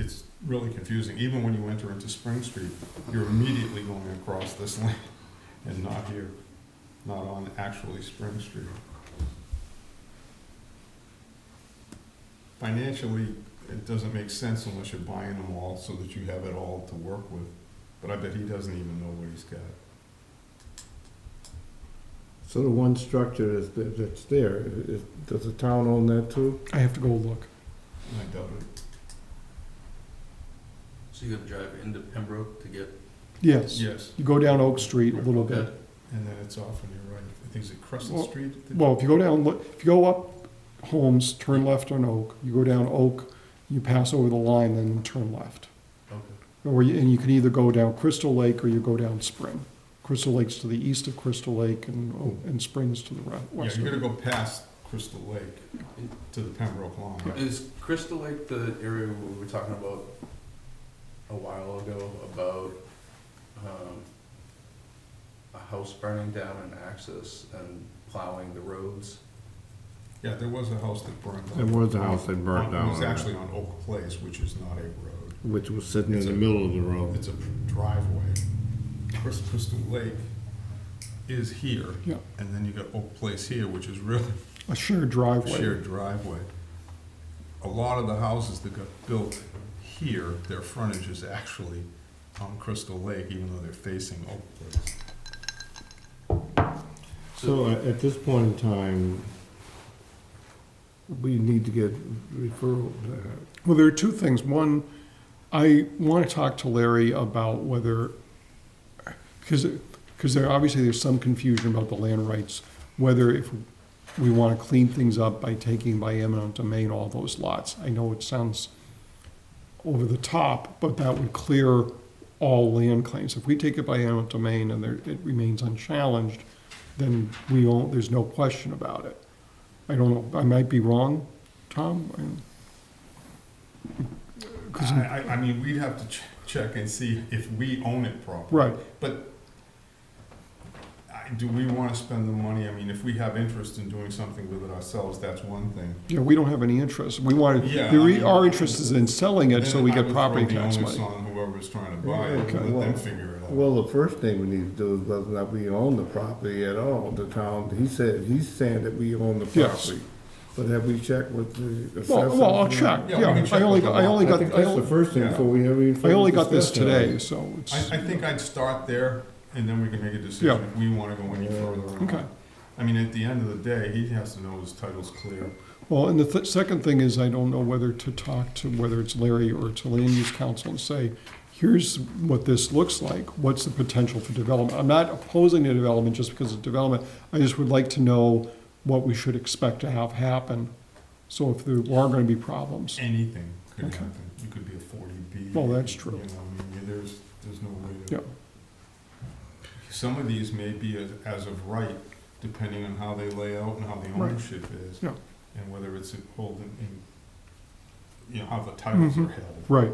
It's really confusing. Even when you enter into Spring Street, you're immediately going across this lane and not here, not on actually Spring Street. Financially, it doesn't make sense unless you're buying them all so that you have it all to work with. But I bet he doesn't even know what he's got. So the one structure that's there, does the town own that too? I have to go look. I doubt it. So you gotta drive into Pembroke to get, Yes. Yes, You go down Oak Street a little bit. Okay. and then it's off on your right. I think it's at Crescent Well- Street. Well, if you go down, if you go up Holmes, turn left on Oak, you go down Oak, you pass over the line, then turn left. okay. And you can either go down Crystal Lake or you go down Spring. Crystal Lake's to the east of Crystal Lake and Springs to the Yeah, west. you gotta go past Crystal Lake to the Pembroke line. Is Crystal Lake the area we were talking about a while ago, about, a house burning down in access, and plowing the roads. Yeah, there was a house that burned down. There was a house that burnt It was down. actually on Oak Place, which is not a road. Which was sitting in the middle of the road. It's a driveway. Crystal Lake is here. Yeah. And then you got Oak Place here, which is really A shared a driveway. shared driveway. A lot of the houses that got built here, their frontage is actually on Crystal Lake, even though they're facing Oak Place. So at this point in time, we need to get referral to that. Well, there are two things. One, I want to talk to Larry about whether, because there's some confusion about the land rights, whether if we want to clean things up by taking by eminent domain all those lots. I know it sounds over the top, but that would clear all land claims. If we take it by eminent domain and it remains unchallenged, then there's no question about it. I don't know, I might be wrong, Tom? I mean, we'd have to check and see if we own it properly. Right, But do we want to spend the money? I mean, if we have interest in doing something with it ourselves, that's one thing. yeah, we don't have any interest. We want Yeah, to, our interest is in selling it so we get property tax Then I money. would throw the onus on whoever's trying to buy it, Okay, and let well- them figure it out. Well, the first thing we need to do is whether or not we own the property at all, the town. He's saying that we own the Yes. property. But have we checked with the assessor? Well, I'll check, Yeah, we yeah. can check I only with the got, I think that's the first thing Yeah. before we ever even. I only got this discuss that. today, so it's, I think I'd start there, and then we can make a decision Yeah. if we want to go any further or not. okay. I mean, at the end of the day, he has to know his title's clear. Well, and the second thing is I don't know whether to talk to, whether it's Larry or to land use council and say, here's what this looks like, what's the potential for development? I'm not opposing the development just because of development, I just would like to know what we should expect to have happen. So if there are gonna be problems. Anything could Okay. happen. You could be a 40B. Well, that's true. You know, I mean, there's no way to. Yeah. Some of these may be as of right, depending on how they lay out and how the Right. ownership is. Yeah. And whether it's holding in, you know, how the titles Mhm. are held. Right.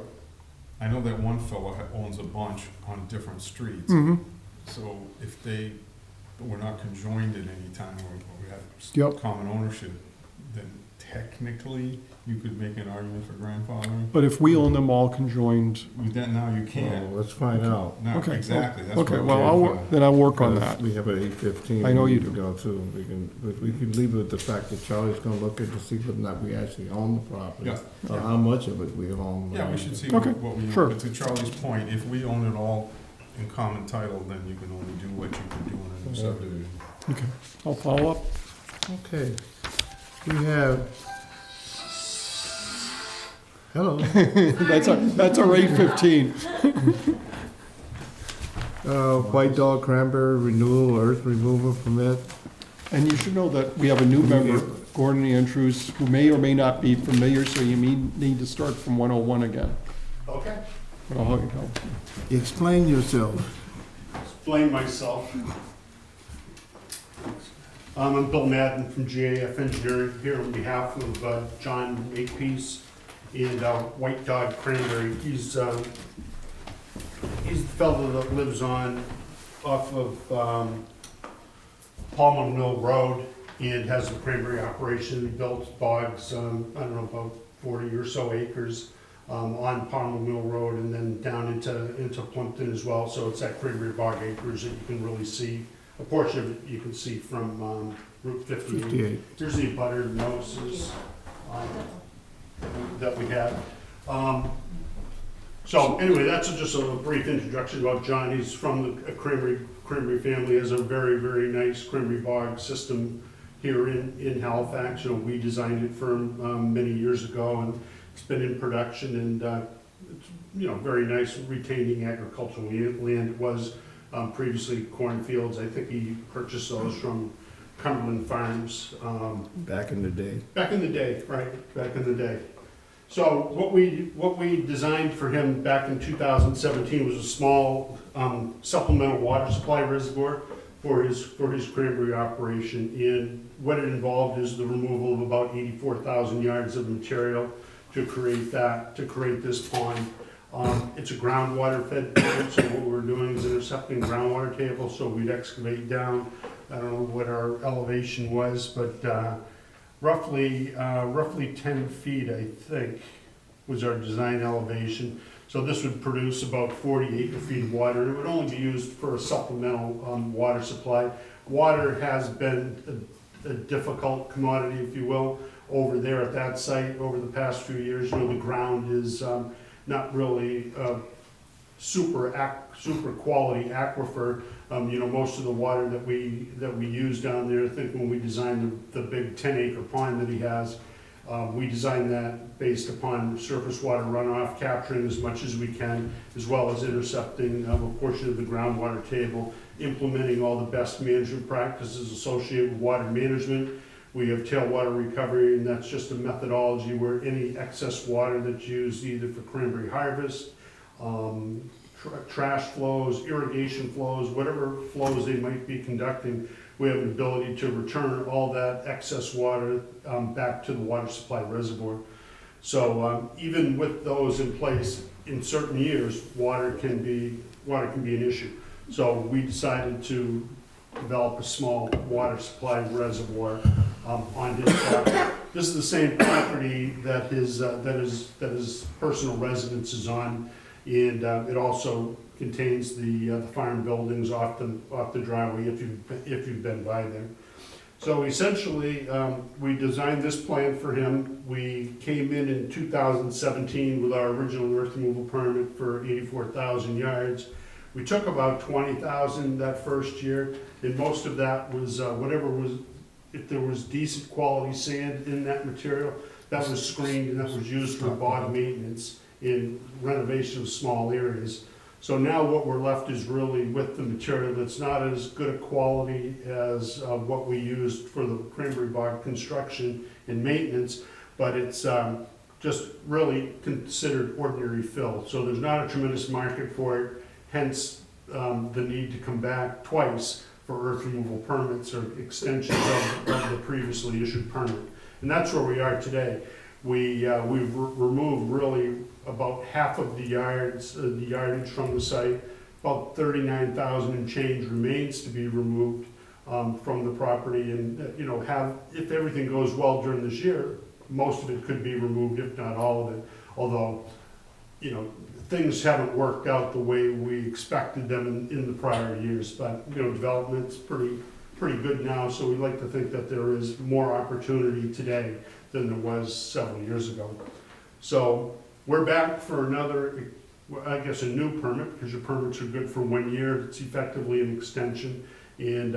I know that one fellow owns a bunch on different streets. Mm-hmm. So if but we're not conjoined at any time, or we have Yep. common ownership, then technically, you could make an argument for grandfathering. But if we own them all conjoined, With that now, you can't. Well, let's find out. No, Okay. exactly, that's okay, what well, then I'll work on that. We have an 8:15. I know you to do. go to. We can leave it with the fact that Charlie's gonna look at to see whether or not we actually own the property. Yeah. Or how much of it we own. Yeah, we should see Okay, what we sure. own. But to Charlie's point, if we own it all in common title, then you can only do what you can do in a new subdivision. Okay, I'll follow up. Okay. We have. Hello. That's our 8:15. White Dog Cranberry Renewal Earth Removal Permit. And you should know that we have a new member, Gordon Andrews, who may or may not be familiar, so you may need to start from 101 again. Okay, But I'll help. Explain yourself. explain myself. I'm Bill Madden from GAF Engineering, here on behalf of John Makepeace and White Dog Cranberry. He's the fellow that lives off of Palmer Mill Road and has the cranberry operation. He built bogs, I don't know, about 40 or so acres on Palmer Mill Road and then down into Plumpton as well. So it's that cranberry bog acres that you can really see. A portion of it you can see from Route 58. Here's the abutter notices that we have. So anyway, that's just a brief introduction about John. He's from the cranberry family, has a very, very nice cranberry bog system here in Halifax. You know, we designed it for him many years ago, and it's been in production, and it's, you know, very nice retaining agricultural land. It was previously cornfields. I think he purchased those from Cumberland Farms. Back in the day. Back in the day, right, back in the day. So what we designed for him back in 2017 was a small supplemental water supply reservoir for his cranberry operation. And what it involved is the removal of about 84,000 yards of material to create this pond. It's a groundwater fed pond, so what we're doing is intercepting groundwater table, so we'd excavate down I don't know what our elevation was, but roughly 10 feet, I think, was our design elevation. So this would produce about 40 acre-feet of water. It would only be used for a supplemental water supply. Water has been a difficult commodity, if you will, over there at that site over the past few years. You know, the ground is not really super quality aquifer. You know, most of the water that we use down there, I think when we designed the big 10-acre pond that he has, we designed that based upon surface water runoff, capturing as much as we can, as well as intercepting a portion of the groundwater table, implementing all the best management practices associated with water management. We have tailwater recovery, and that's just a methodology where any excess water that's used either for cranberry harvest, trash flows, irrigation flows, whatever flows they might be conducting, we have an ability to return all that excess water back to the water supply reservoir. So even with those in place, in certain years, water can be an issue. So we decided to develop a small water supply reservoir on his property. This is the same property that his personal residence is on, and it also contains the farm buildings off the driveway if you've been by there. So essentially, we designed this plan for him. We came in 2017 with our original earth removal permit for 84,000 yards. We took about 20,000 that first year, and most of that was if there was decent quality sand in that material, that was screened and that was used for bog maintenance in renovation of small areas. So now what we're left is really with the material that's not as good a quality as what we used for the cranberry bog construction and maintenance, but it's just really considered ordinary fill. So there's not a tremendous market for it, hence the need to come back twice for earth removal permits or extensions of the previously issued permit. And that's where we are today. We've removed really about half of the yardage from the site. About 39,000 and change remains to be removed from the property, and if everything goes well during this year, most of it could be removed, if not all of it. Although, things haven't worked out the way we expected them in the prior years, but development's pretty good now, so we'd like to think that there is more opportunity today than there was several years ago. So we're back for another, I guess, a new permit, because your permits are good for 1 year. It's effectively an extension. And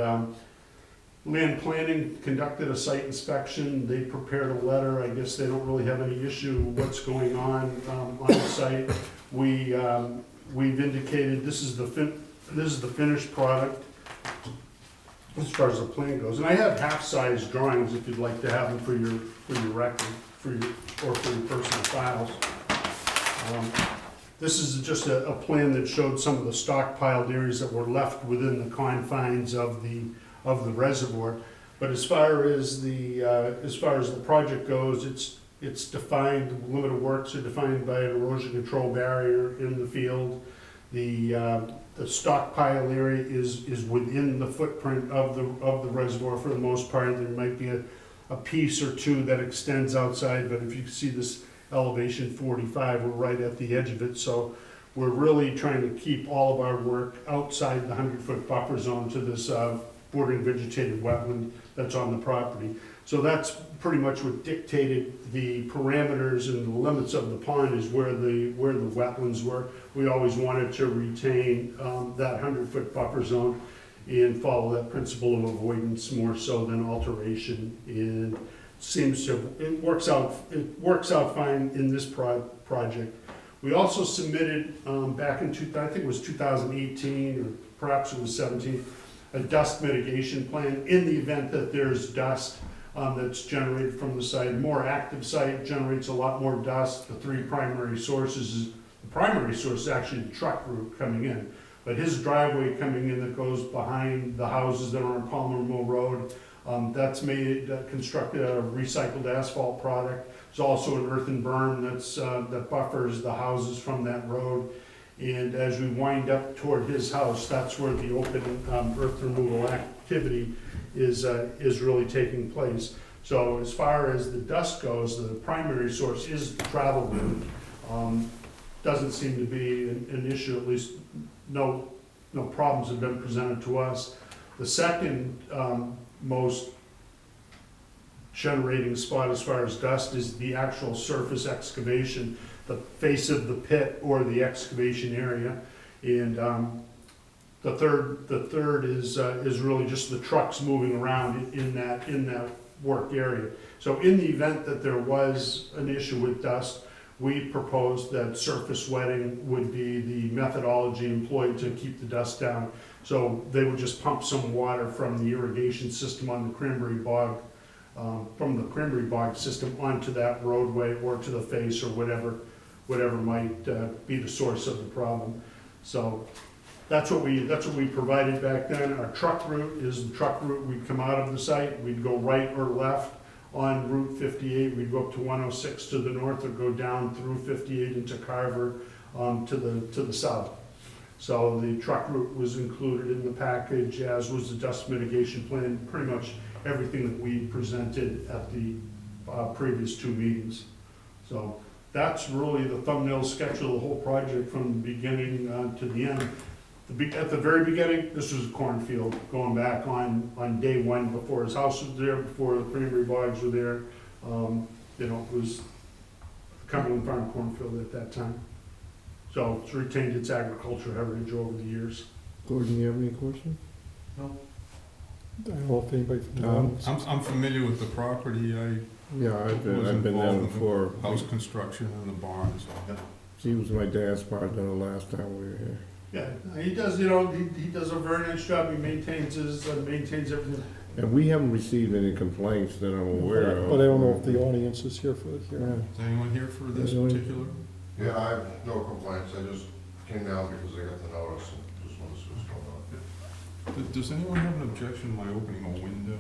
land planning conducted a site inspection. They prepared a letter. I guess they don't really have any issue with what's going on the site. We've indicated this is the finished product as far as the plan goes. And I have half-size drawings if you'd like to have them for your record, or for your personal files. This is just a plan that showed some of the stockpiled areas that were left within the confines of the reservoir. But as far as the project goes, it's defined. The limit of works are defined by an erosion control barrier in the field. The stockpile area is within the footprint of the reservoir for the most part. There might be a piece or two that extends outside, but if you see this elevation 45, we're right at the edge of it. So we're really trying to keep all of our work outside the 100-foot buffer zone to this bordering vegetated wetland that's on the property. So that's pretty much what dictated the parameters and the limits of the pond, is where the wetlands were. We always wanted to retain that 100-foot buffer zone and follow that principle of avoidance more so than alteration. And it works out fine in this project. We also submitted back in I think it was 2018, or perhaps it was 17, a dust mitigation plan in the event that there's dust that's generated from the site. A more active site generates a lot more dust. The three primary sources, the primary source is actually the truck route coming in, but his driveway coming in that goes behind the houses that are on Palmer Mill Road, that's constructed out of recycled asphalt product. There's also an earthen berm that buffers the houses from that road. And as we wind up toward his house, that's where the open earth removal activity is really taking place. So as far as the dust goes, the primary source is the travel route. Doesn't seem to be an issue, at least no problems have been presented to us. The second most generating spot as far as dust is the actual surface excavation, the face of the pit or the excavation area. And the third is really just the trucks moving around in that work area. So in the event that there was an issue with dust, we proposed that surface wetting would be the methodology employed to keep the dust down. So they would just pump some water from the irrigation system on the Cranberry Bog, from the Cranberry Bog system onto that roadway or to the face or whatever might be the source of the problem. So that's what we provided back then. Our truck route is the truck route. We'd come out of the site, we'd go right or left on Route 58. We'd go up to 106 to the north or go down through 58 into Carver to the south. So the truck route was included in the package, as was the dust mitigation plan, pretty much everything that we presented at the previous two meetings. So that's really the thumbnail sketch of the whole project from the beginning to the end. At the very beginning, this was a cornfield, going back on day one, before his house was there, before the Cranberry Bogs were there. It was a Cumberland Farm cornfield at that time. So it's retained its agricultural heritage over the years. Gordon, you have any questions? I don't know if anybody from the audience. I'm familiar with the property. Yeah, I I've was been there involved in before. the house construction and the barns. He was my dad's partner the last time we were here. Yeah, he does, he does a very nice job. He maintains everything. And we haven't received any complaints that I'm aware of. But I don't know if the audience is here for the hearing. Is anyone here for this Anyone? particular? Yeah, I have no complaints, I just came down because I got the notice and just wanted to see what's going on. Does anyone have an objection to my opening a window?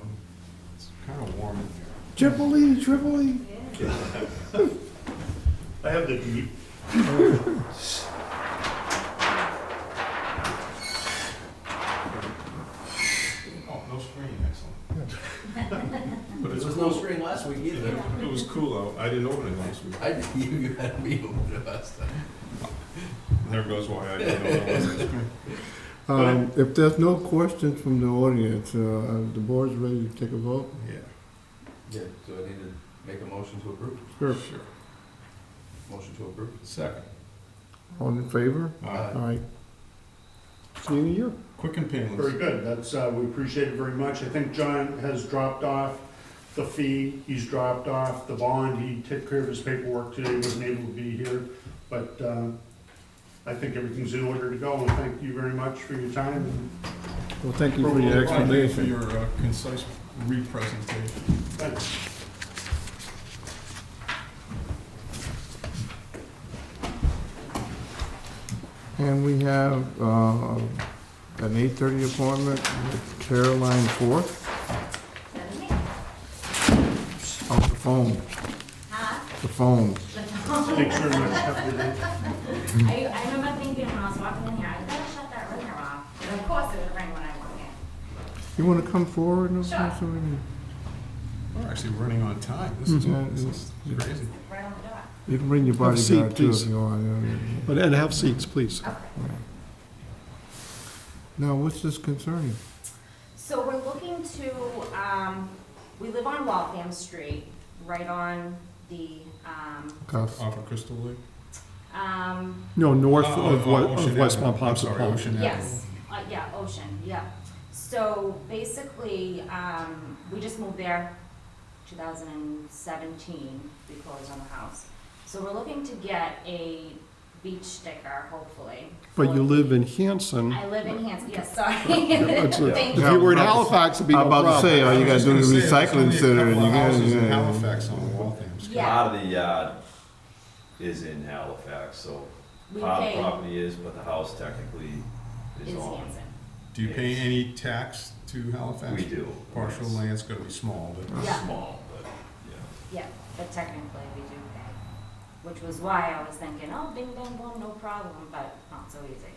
It's kind of warm in here. Tripoli. Yeah. I have the deed. Oh, no screen, excellent. But There it's was no cool. screen last week either. It was cool out. I didn't open it last week. You had me open it last time. There goes why I didn't know there wasn't a screen. If there's no questions from the audience, the board's ready to take a vote? Yeah. Yeah, so I need to make a motion to approve. Sure. Sure. Motion to approve. Second. All in favor? Aye. Aye. See you in a year. Quick and painless. Very good. That's, we appreciate it very much. I think John has dropped off the fee. He's dropped off the bond. He took care of his paperwork today, wasn't able to be here. But, I think everything's in order to go, and thank you very much for your time. Well, thank you for your Thank you for explanation. your concise representation. Thanks. And we have an 8:30 appointment with Caroline Forth. Oh, the phone. Huh? The phone. Thanks very much. Have a good day. I remember thinking when I was walking in here, I better shut that ringer off. And of course it would ring when I walk in. You want to come forward? And Sure. so we can- We're actually running on time. This is crazy. Right on the door. You can bring your Have a seat, bodyguard too please. if you want. But, and have seats, please. Okay. Now, what's this concerning? So we're looking to, we live on Waltham Street, right on the, Cus- Off of Crystal Lake? No, north Oh, of Ocean West Avenue. Mont I'm Ponce sorry, Pond. Ocean Avenue. yes, yeah, Ocean, yeah. So basically, we just moved there 2017, we closed on the house. So we're looking to get a beach sticker, hopefully. But for you the- live in Hanson. I live in Hanson, yes, sorry. That's a- Thank If you. you were in Halifax, it'd be no I'm about to problem. say, all you gotta do is recycling center and you got Houses in it. Halifax on Waltham Street. Yeah. Part of the yard is in Halifax, so We part of pay, the property is, but the house technically is is on. Hanson. Do you pay any tax to Halifax? We do. Partial Yes. land's gotta be small, but. Yeah. Small, but, yeah. Yeah, but technically we do pay, which was why I was thinking, oh, bing, bang, boom, no problem, but not so easy.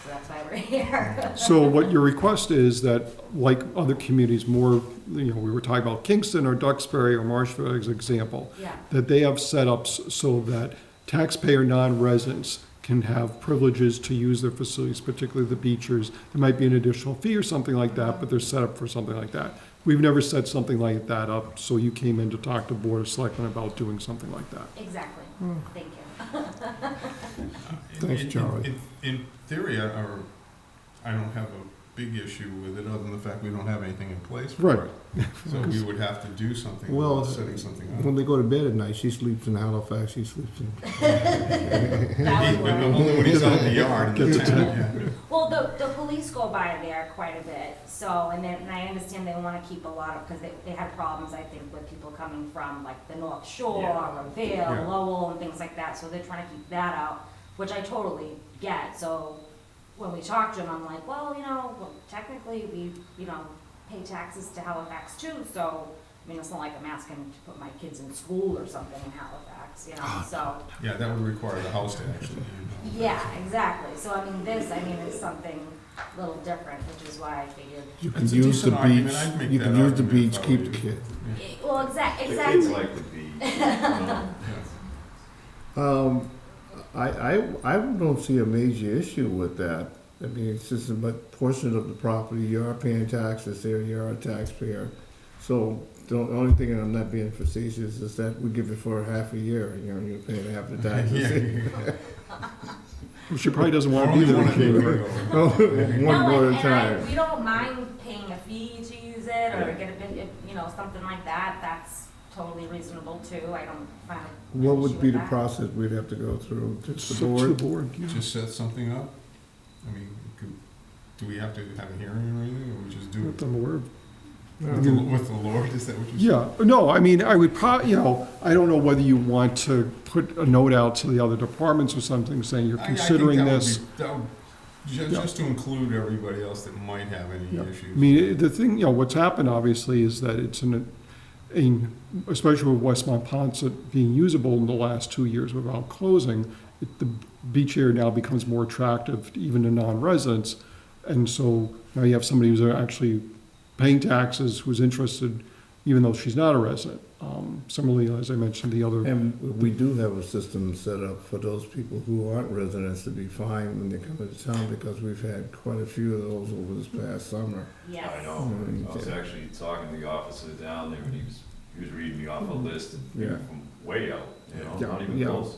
So that's why we're here. So what your request is that, like other communities, more, you know, we were talking about Kingston or Duxbury or Marshfield as an example, Yeah, that they have setups so that taxpayer non-residents can have privileges to use their facilities, particularly the beachers. There might be an additional fee or something like that, but they're set up for something like that. We've never set something like that up, so you came in to talk to Board of Selectmen about doing something like that. exactly. Thank you. Thanks, Charlie. In theory, I don't have a big issue with it, other than the fact we don't have anything in place for Right. it. So we would have to do something Well, about setting something up. When they go to bed at night, she sleeps in Halifax, she sleeps in. That would work. Only when he's out in the yard. Get the tent. Yeah. Well, the police go by there quite a bit, so, and I understand they wanna keep a lot of, because they had problems, I think, with people coming from like the North Shore, or Vale, Yeah. Lowell, and things like that, so they're trying to keep that out, which I totally get, so when we talked to them, I'm like, well, technically, we, pay taxes to Halifax too, so, I mean, it's not like I'm asking to put my kids in school or something in Halifax, so. Yeah, that would require the house to actually be. Yeah, exactly, so I mean, is something a little different, which is why I figured. You can That's a use the decent argument. beach, I'd make you that can use the argument beach, if I keep were the you. kid. Well, The exactly. kids like the beach, you know? I don't see a major issue with that. I mean, it's just a portion of the property, you are paying taxes there, you are a taxpayer. So the only thing, and I'm not being facetious, is that we give it for half a year, you're paying half the taxes. She probably doesn't want to Only be there one in of you January. would go. One more and at a time. we don't mind paying a fee to use it, or get a bit, something like that, that's totally reasonable too, I don't find an What issue would be with the that. process we'd have to go through? Just It's the up to the board? board, yeah. Just set something up? I mean, do we have to have a hearing or anything, or we just do Not it that I'm aware of. with the Lord? Is that what you're saying? Yeah, no, I mean, I would probably, I don't know whether you want to put a note out to the other departments or something saying you're I think considering that would this. be- that would- Just to include everybody else that might have any Yeah. issues. I mean, the thing, what's happened obviously is that it's especially with Westmont Ponset being usable in the last 2 years without closing, the beach area now becomes more attractive even to non-residents. And so now you have somebody who's actually paying taxes, who's interested, even though she's not a resident. Similarly, as I mentioned, the other, And we do have a system set up for those people who aren't residents to be fined when they come into town, because we've had quite a few of those over this past summer. Yes. I know, I was actually talking to the officer down there, and he was reading me off a list, and Yeah. from way out, Yeah. not even Yeah. close.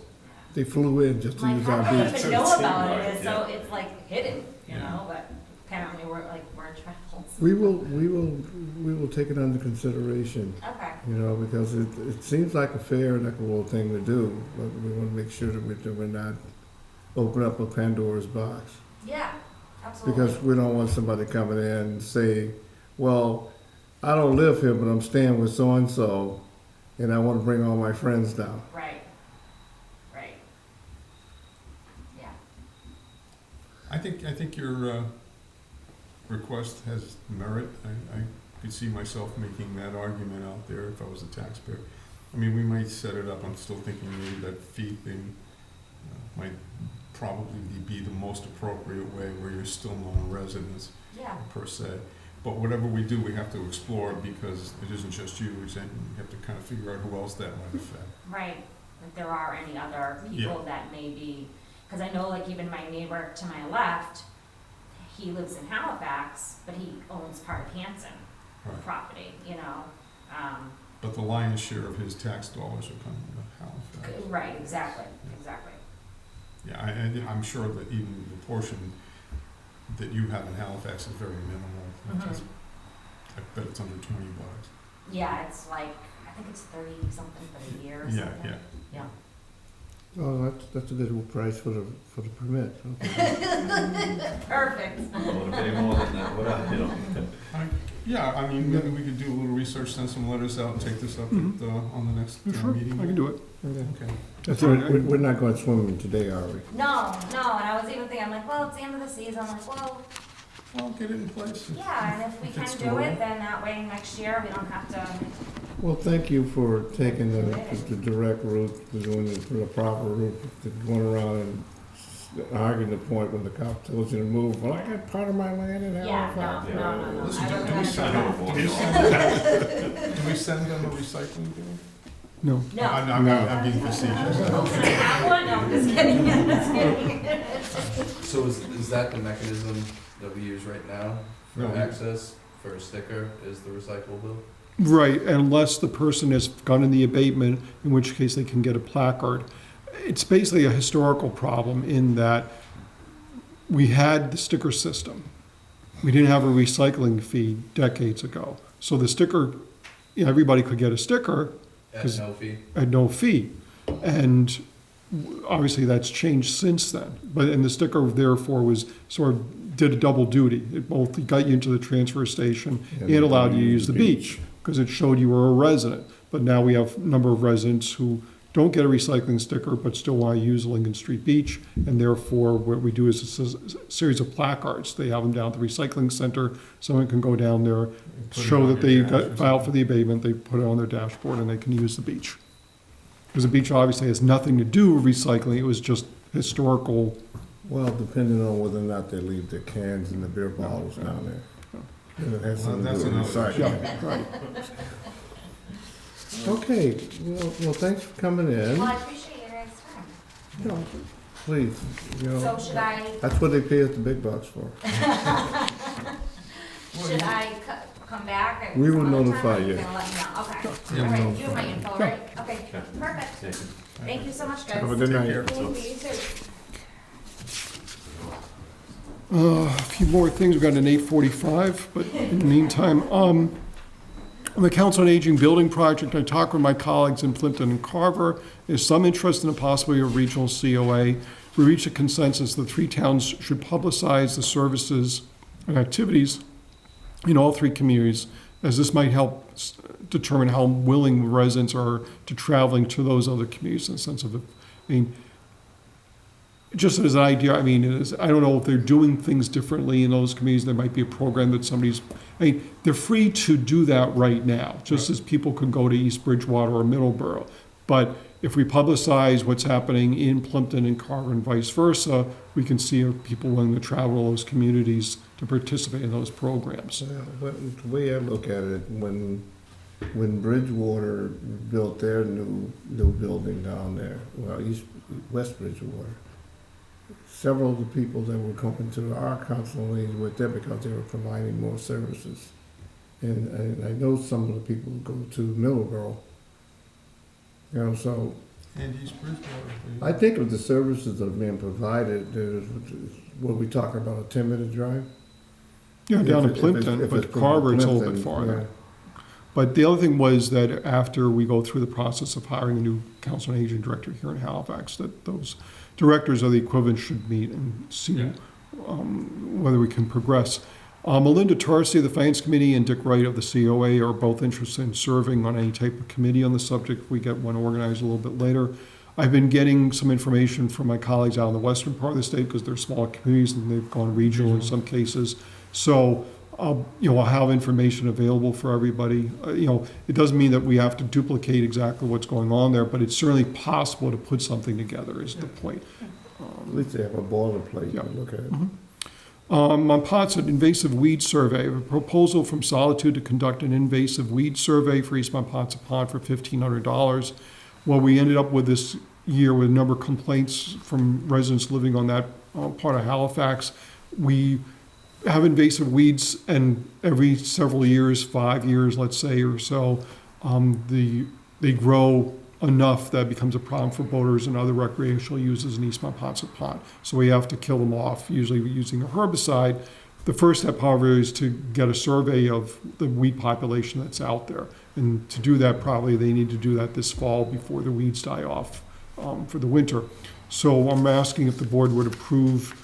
They flew in just to Like, use how our do you beach. even know about it, Right, it's so, it's like hidden, but apparently we're in trouble. We will take it under consideration, Okay, because it seems like a fair and equitable thing to do, but we want to make sure that we're not open up a Pandora's box. yeah, absolutely. Because we don't want somebody coming in and say, well, I don't live here, but I'm staying with so-and-so, and I want to bring all my friends down. Right, yeah. I think your request has merit. I could see myself making that argument out there if I was a taxpayer. I mean, we might set it up, I'm still thinking maybe that fee thing might probably be the most appropriate way where you're still non-residents Yeah, per se. But whatever we do, we have to explore, because it isn't just you, we have to kind of figure out who else that might affect. right, if there are any other people that may be, because I know like even my neighbor to my left, he lives in Halifax, but he owns part of Hanson Right. property, But the lion's share of his tax dollars are coming to Halifax. Right, exactly. Yeah, I'm sure that even the portion that you have in Halifax is very minimal. Mhm. I bet it's under $20. Yeah, it's like, I think it's 30 something for the year or Yeah, something. yeah. Oh, that's a good price for the permit. Okay. Perfect. I want to pay more than that, Yeah, I mean, maybe we could do a little research, send some letters out, and take this up Mhm. on the next Yeah, sure, meeting. I can do it. Okay. We're not going swimming today, are we? No, and I was even thinking, I'm like, well, it's the end of the season, I'm like, well, Well, get it in place. yeah, and if we If can it's do doable. it, then that way next year we don't have to, Well, thank you for taking the direct route, for doing the proper route, to going around and arguing the point when the cop tells you to move, well, I got part of my land in Yeah, Halifax. no. Listen, I do don't we know. send them, Vote do we no. send- do we send them a recycling bin? No. No. I'm being facetious. Can I have one? No, I'm just kidding, just kidding. So is that the mechanism that we use right now for No. access, for a sticker, is the recycle bill? Right, unless the person has gone in the abatement, in which case they can get a placard. It's basically a historical problem in that we had the sticker system. We didn't have a recycling fee decades ago. So the sticker, everybody could get a sticker At 'Cause- no fee? at no fee. And obviously that's changed since then. And the sticker therefore was sort of did a double duty. It both got you into the transfer station and allowed you to use the beach because it showed you were a resident. But now we have a number of residents who don't get a recycling sticker but still want to use Lincoln Street Beach. And therefore what we do is a series of placards. They have them down at the recycling center. Someone can go down there, Put it show on that your they dash or got filed for the abatement, they put it on their dashboard and they can use the beach. Because the beach obviously has nothing to do with recycling, it was just historical. Well, depending on whether or not they leave their cans and the beer bottles down there. Then it has Well, something to that's do with another recycling. Yeah, right. Okay, well, thanks for coming in. Well, I appreciate your guys' time. No, please, So should I, that's what they pay us the big bucks for. should I come back at We will some other time, notify or you. you're gonna let me know? Okay, Yeah, all right, we'll you have my info, right? Okay, perfect. Thank you. Thank you so much, guys. Have a good night. Thank you, you too. A few more things, we've got an 8:45, but in the meantime, on the Council on Aging building project, I talked with my colleagues in Plimpton and Carver. There's some interest in the possibility of regional COA. We reached a consensus that 3 towns should publicize the services and activities in all 3 communities, as this might help determine how willing residents are to traveling to those other communities in the sense of, just as an idea, I don't know if they're doing things differently in those communities. There might be a program that they're free to do that right now, just as people could go to East Bridgewater or Middleborough. But if we publicize what's happening in Plimpton and Carver and vice versa, we can see if people willing to travel to those communities to participate in those programs. Well, the way I look at it, when Bridgewater built their new building down there, West Bridgewater, several of the people that were coming to our council meetings were there because they were providing more services. And I know some of the people who go to Middleborough, so And East Bridgewater. I think of the services that are being provided, there's, what we talking about, a 10-minute drive? Yeah, down in If it's- Plimpton, if but it's Carver it's a little bit Plimpton, farther. But the other thing was that after we go through the process of hiring a new council on aging director here in Halifax, that those directors of the equivalent should meet and see whether we can progress. Melinda Tarsi of the Finance Committee and Dick Wright of the COA are both interested in serving on any type of committee on the subject. We get one organized a little bit later. I've been getting some information from my colleagues out in the western part of the state because they're smaller communities and they've gone regional in some cases. So I'll have information available for everybody. It doesn't mean that we have to duplicate exactly what's going on there, but it's certainly possible to put something together is the point. At least they have a boilerplate Yeah. to look at. Monpont invasive weed survey, a proposal from Solitude to conduct an invasive weed survey for East Monpont Pond for $1,500. Well, we ended up with this year with a number of complaints from residents living on that part of Halifax. We have invasive weeds, and every several years, 5 years, let's say, or so, they grow enough that becomes a problem for boaters and other recreational users in East Monpont Pond. So we have to kill them off, usually using a herbicide. The first step, however, is to get a survey of the weed population that's out there. And to do that, probably they need to do that this fall before the weeds die off for the winter. So I'm asking if the board would approve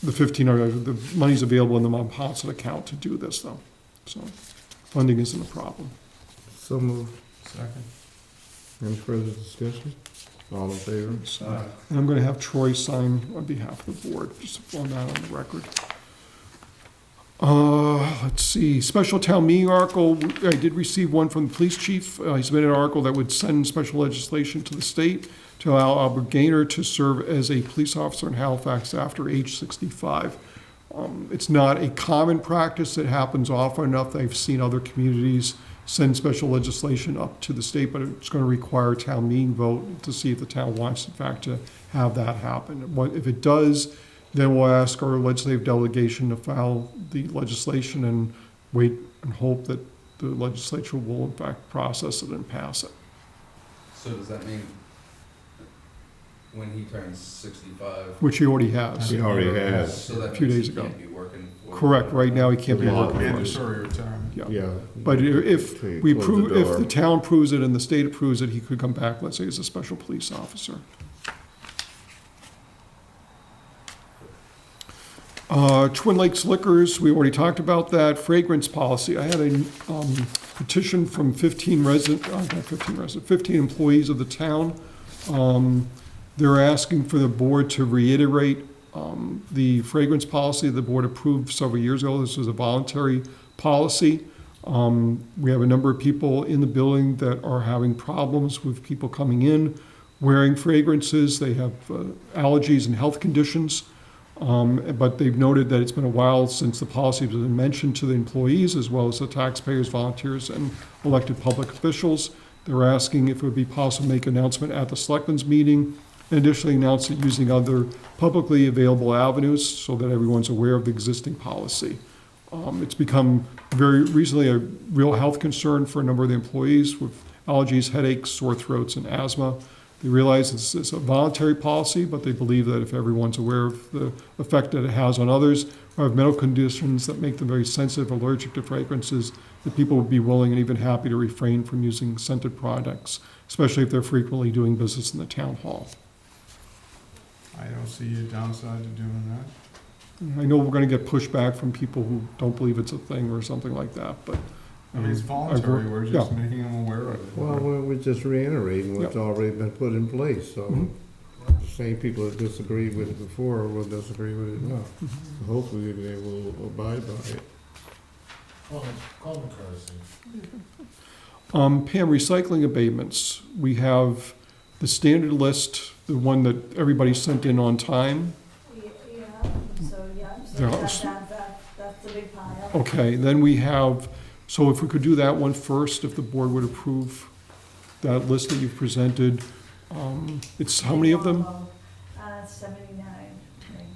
the $1,500, the money's available in the Monpont account to do this, though. So funding isn't a problem. So moved. Second. Any further discussion? All in favor? And I'm going to have Troy sign on behalf of the board, just on that on the record. Let's see, special town meeting article, I did receive one from the police chief. He submitted an article that would send special legislation to the state to to allow Albert Gaynor to serve as a police officer in Halifax after age 65. It's not a common practice. It happens often enough. I've seen other communities send special legislation up to the state, but it's going to require a town meeting vote to see if the town wants, in fact, to have that happen. If it does, then we'll ask our legislative delegation to file the legislation and wait and hope that the legislature will, in fact, process it and pass it. So does that mean when he turns 65? Which he already has. He already has. So that A few means days he ago. can't be working for. Correct. Right now, he can't be Yeah. working for us. Mandatory retirement. Yeah. Yeah. But if Till you we close prove, the if door. the town proves it and the state approves it, he could come back, let's say, as a special police officer. Twin Lakes Liquors, we already talked about that. Fragrance policy, I had a petition from 15 employees of the town. They're asking for the board to reiterate the fragrance policy the board approved several years ago. This was a voluntary policy. We have a number of people in the building that are having problems with people coming in wearing fragrances. They have allergies and health conditions. But they've noted that it's been a while since the policy has been mentioned to the employees as well as the taxpayers, volunteers, and elected public officials. They're asking if it would be possible to make an announcement at the Selectmen's meeting and additionally announce it using other publicly available avenues so that everyone's aware of the existing policy. It's become very recently a real health concern for a number of the employees with allergies, headaches, sore throats, and asthma. They realize it's a voluntary policy, but they believe that if everyone's aware of the effect that it has on others who have medical conditions that make them very sensitive, allergic to fragrances, that people would be willing and even happy to refrain from using scented products, especially if they're frequently doing business in the town hall. I don't see a downside to doing that. I know we're going to get pushback from people who don't believe it's a thing or something like that, but. I mean, it's voluntary, we're just making them aware of it. Well, we're just reiterating what's already been put in place, so Mhm. the same people that disagreed with it before will disagree with it now. So hopefully they will abide by it. Common courtesy. Pam, recycling abatements, we have the standard list, the one that everybody sent in on time. Yeah, so Yeah. that's the big pile. Okay, then we have, so if we could do that one first, if the board would approve that list that you've presented. It's, how many of them? 79, I think.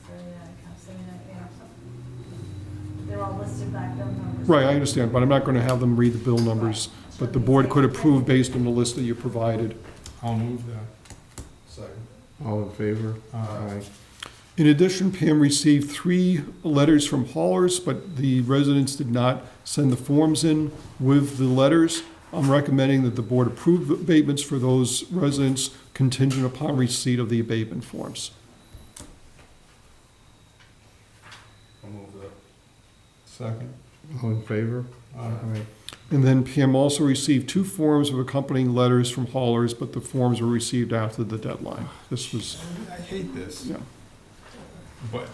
79, yeah, something. They're all listed back, them numbers. Right, I understand, but I'm not gonna have them read the bill numbers, but the board could approve based on the list that you provided. I'll move that. Second. All in favor? Aye. In addition, Pam received 3 letters from haulers, but the residents did not send the forms in with the letters. I'm recommending that the board approve the abatements for those residents contingent upon receipt of the abatement forms. I'll move that. Second. All in favor? Aye. And then Pam also received 2 forms of accompanying letters from haulers, but the forms were received after the deadline. This was, I hate this. yeah. But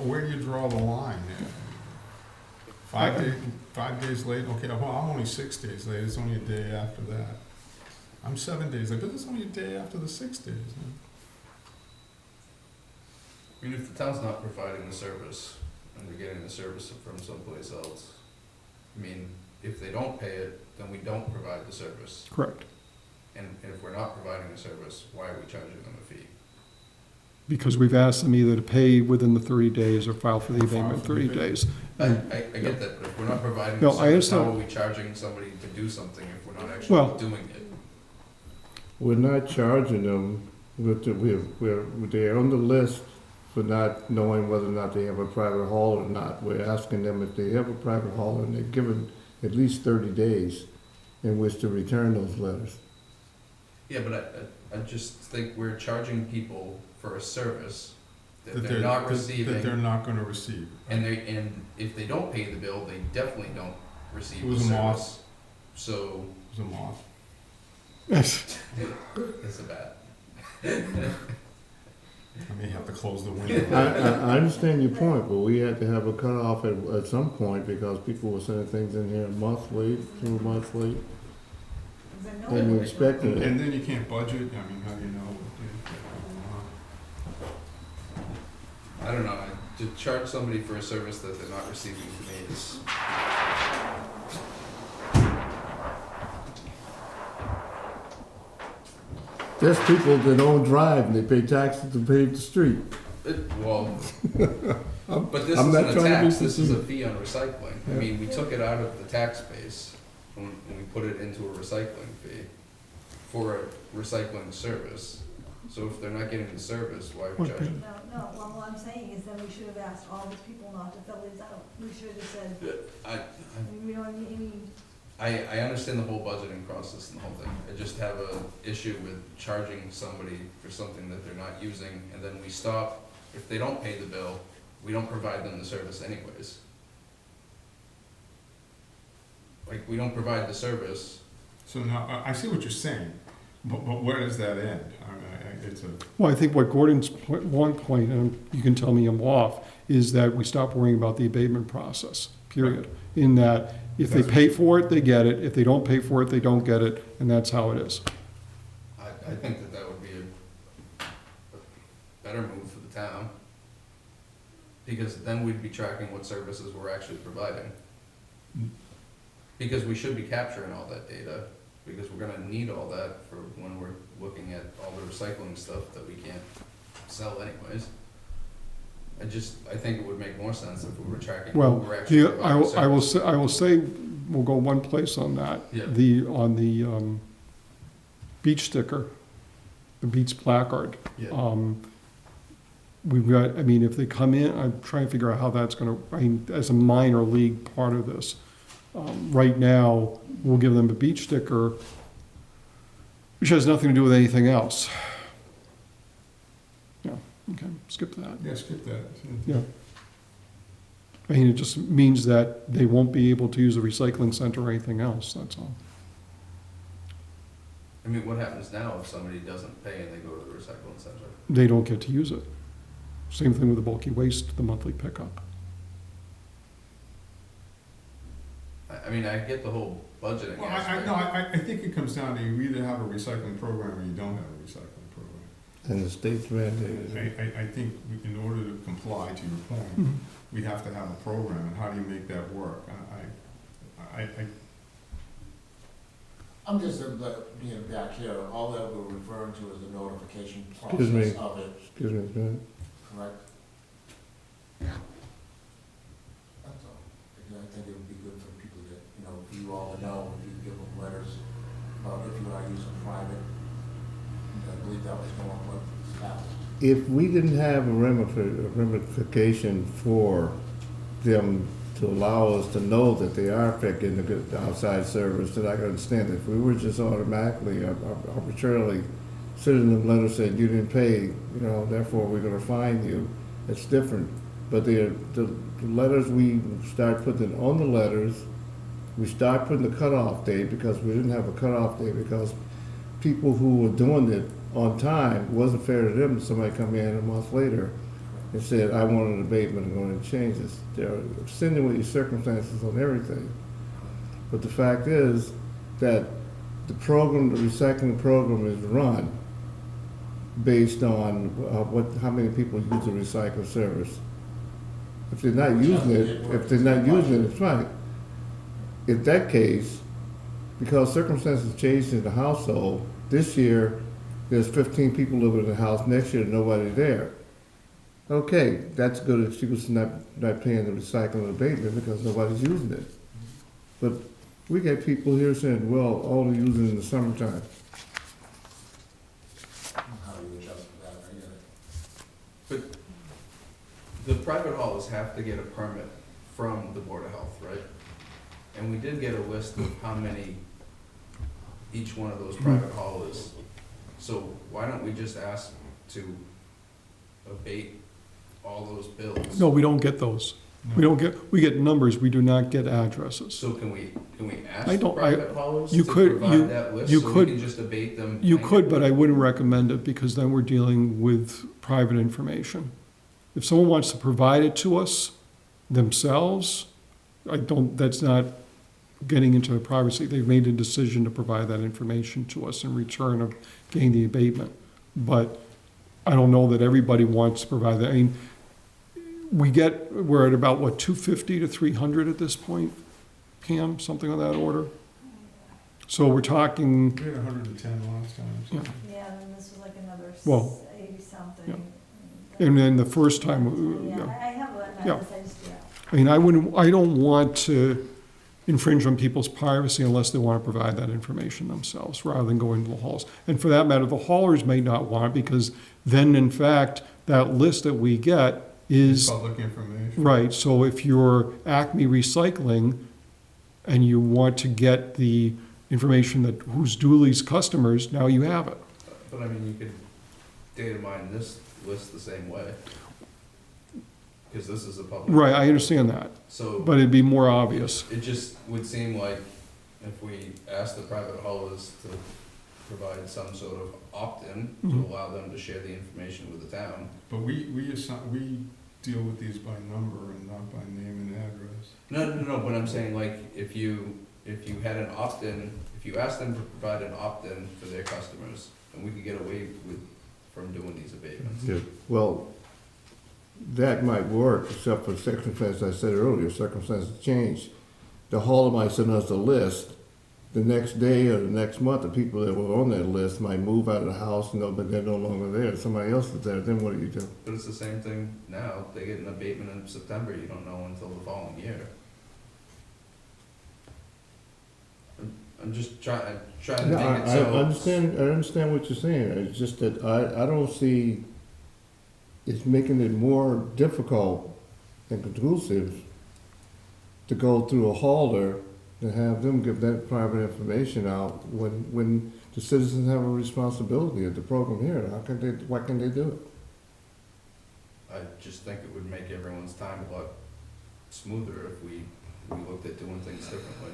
where do you draw the line? 5 days late, okay, well, I'm only 6 days late, it's only a day after that. I'm 7 days late, but it's only a day after the 6 days. I mean, if the town's not providing the service and they're getting the service from someplace else, I mean, if they don't pay it, then we don't provide the service. Correct. And if we're not providing the service, why are we charging them a fee? Because we've asked them either to pay within the 30 days or file for the abatement in 30 days. I get that, but if we're not providing No, the I service, how understand. are we charging somebody to do something if we're not Well- actually doing it? We're not charging them, they're on the list for not knowing whether or not they have a private haul or not. We're asking them if they have a private haul and they're given at least 30 days in which to return those letters. Yeah, but I just think we're charging people for a service that they're not receiving. That they're not gonna receive. And if they don't pay the bill, they definitely don't receive It the was a service. moth. So, It was a moth. it's a bat. I may have to close the window. I understand your point, but we had to have a cutoff at some point because people were sending things in here a month late, 2 months late. because I know. Then you they're- expect it. And then you can't budget, I mean, how do you know? I don't know, to charge somebody for a service that they're not receiving to me is, There's people that don't drive and they pay taxes to pave the street. well, I'm- but this I'm isn't not a trying to be tax, this is a facetious. fee on recycling. I Yeah. mean, we took it out of the tax base and we put it into a recycling fee for a recycling service. So if they're not getting the service, why are we What charging? No, well, what I'm saying is then we should have asked all these people not to fill these out. We should have said, I, I mean, we don't need, I understand the whole budgeting process and the whole thing. I just have a issue with charging somebody for something that they're not using, and then we stop. If they don't pay the bill, we don't provide them the service anyways. Like, we don't provide the service. So now, I see what you're saying, but where does that end? It's a, Well, I think what Gordon's one point, and you can tell me I'm off, is that we stop worrying about the abatement process, period. In that, if they pay for it, they get it. If they don't pay for it, they don't get it, and that's how it is. I think that that would be a better move for the town. Because then we'd be tracking what services we're actually providing. Because we should be capturing all that data, because we're gonna need all that for when we're looking at all the recycling stuff that we can't sell anyways. I think it would make more sense if we were tracking Well, what we're actually providing I will service. say, we'll go one place on that. Yeah. On the beach sticker, the beach placard. Yeah. We've got, I mean, if they come in, I'm trying to figure out how that's gonna, I mean, as a minor league part of this. Right now, we'll give them a beach sticker, which has nothing to do with anything else. Yeah, okay, skip that. yeah, skip that. Yeah. I mean, it just means that they won't be able to use a recycling center or anything else, that's all. I mean, what happens now if somebody doesn't pay and they go to the recycling center? They don't get to use it. Same thing with the bulky waste, the monthly pickup. I mean, I get the whole budgeting Well, aspect. I think it comes down to you either have a recycling program or you don't have a recycling program. And the state's mandated. I think in order to comply, to your point, Mhm. we have to have a program, and how do you make that work? I'm just, being back here, all that we're referring to is the notification Excuse me. process of it, Excuse me, go ahead. correct? That's all. Because I think it would be good for people to, for you all to know, if you give them letters about if you are using private. I believe that was going with staff. If we didn't have a ramification for them to allow us to know that they are affecting the outside service, then I can understand it. If we were just automatically, arbitrarily sending them letters saying you didn't pay, therefore we're gonna fine you, it's different. But the letters, we start putting on the letters, we start putting the cutoff date, because we didn't have a cutoff date, because people who were doing it on time, it wasn't fair to them, somebody come in a month later and said, I want an abatement, I'm going to change this. They're extenuating circumstances on everything. But the fact is that the program, the recycling program is run based on how many people use the recycle service. If they're not using it, it's fine. In that case, because circumstances changed in the household, this year, there's 15 people living in the house, next year, nobody there. Okay, that's a good excuse for not paying the recycling abatement because nobody's using it. But we get people here saying, well, all they're using it in the summertime. How do you adjust for that, I get it. But the private haulers have to get a permit from the Board of Health, right? And we did get a list of how many each one of those private haulers. So why don't we just ask to abate all those bills? No, we don't get those. We get numbers, we do not get addresses. So can we ask I the don't- private haulers you to could- provide that list you so we could- can just abate them? You could, but I wouldn't recommend it, because then we're dealing with private information. If someone wants to provide it to us themselves, that's not getting into their privacy. They've made a decision to provide that information to us in return of getting the abatement. But I don't know that everybody wants to provide that. I mean, we're at about, what, 250 to 300 at this point, Pam, something on that order? So we're talking, We had 110 last time. so- Yeah. Yeah, and this was like another Well, 80-something. yeah. And then the first time, Yeah, yeah. I have a, Yeah. I just, yeah. I mean, I don't want to infringe on people's privacy unless they want to provide that information themselves, rather than going to the halls. And for that matter, the haulers may not want it, because then, in fact, that list that we get is, Public information. right, so if you're Acme Recycling and you want to get the information that who's Dooley's customers, now you have it. But I mean, you could data mine this list the same way. Because this is a public. Right, I understand that, So. but it'd be more obvious. It just would seem like if we ask the private haulers to provide some sort of opt-in to Mhm. allow them to share the information with the town. But we deal with these by number and not by name and address. No, but I'm saying like, if you had an opt-in, if you asked them to provide an opt-in for their customers, then we could get away from doing these abatements. Yeah, well, that might work, except for circumstances I said earlier, circumstances change. The hauler might send us a list. The next day or the next month, the people that were on that list might move out of the house, but they're no longer there. Somebody else is there, then what do you do? But it's the same thing now. They get an abatement in September, you don't know until the following year. I'm just trying to No, make it I so. understand what you're saying. It's just that I don't see, it's making it more difficult and conclusive to go through a hauler and have them give that private information out when the citizens have a responsibility of the program here. Why can't they do it? I just think it would make everyone's time a lot smoother if we looked at doing things differently.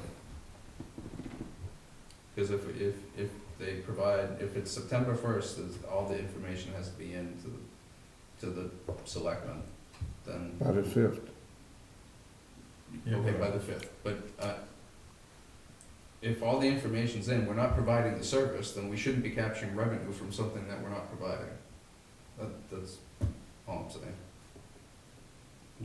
Because if they provide, if it's September 1st, all the information has to be in to the selectmen, then, By the 5th. okay, by the 5th. But if all the information's in, we're not providing the service, then we shouldn't be capturing revenue from something that we're not providing. That's all I'm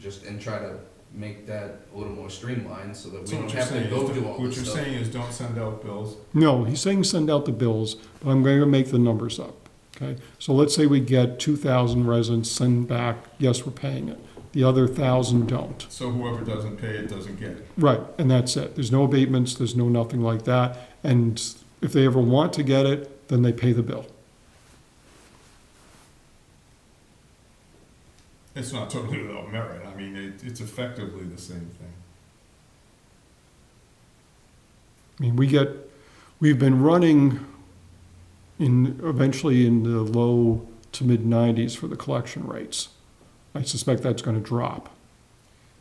saying. And try to make that a little more streamlined so that we So don't what you're have to saying go is, do all what this you're stuff. saying is don't send out bills. No, he's saying send out the bills, but I'm going to make the numbers up, okay? So let's say we get 2,000 residents send back, yes, we're paying it. The other 1,000 don't. So whoever doesn't pay it doesn't get it. Right, and that's it. There's no abatements, there's no nothing like that. And if they ever want to get it, then they pay the bill. It's not totally without merit. I mean, it's effectively the same thing. I mean, we've been running eventually in the low to mid 90s for the collection rates. I suspect that's going to drop.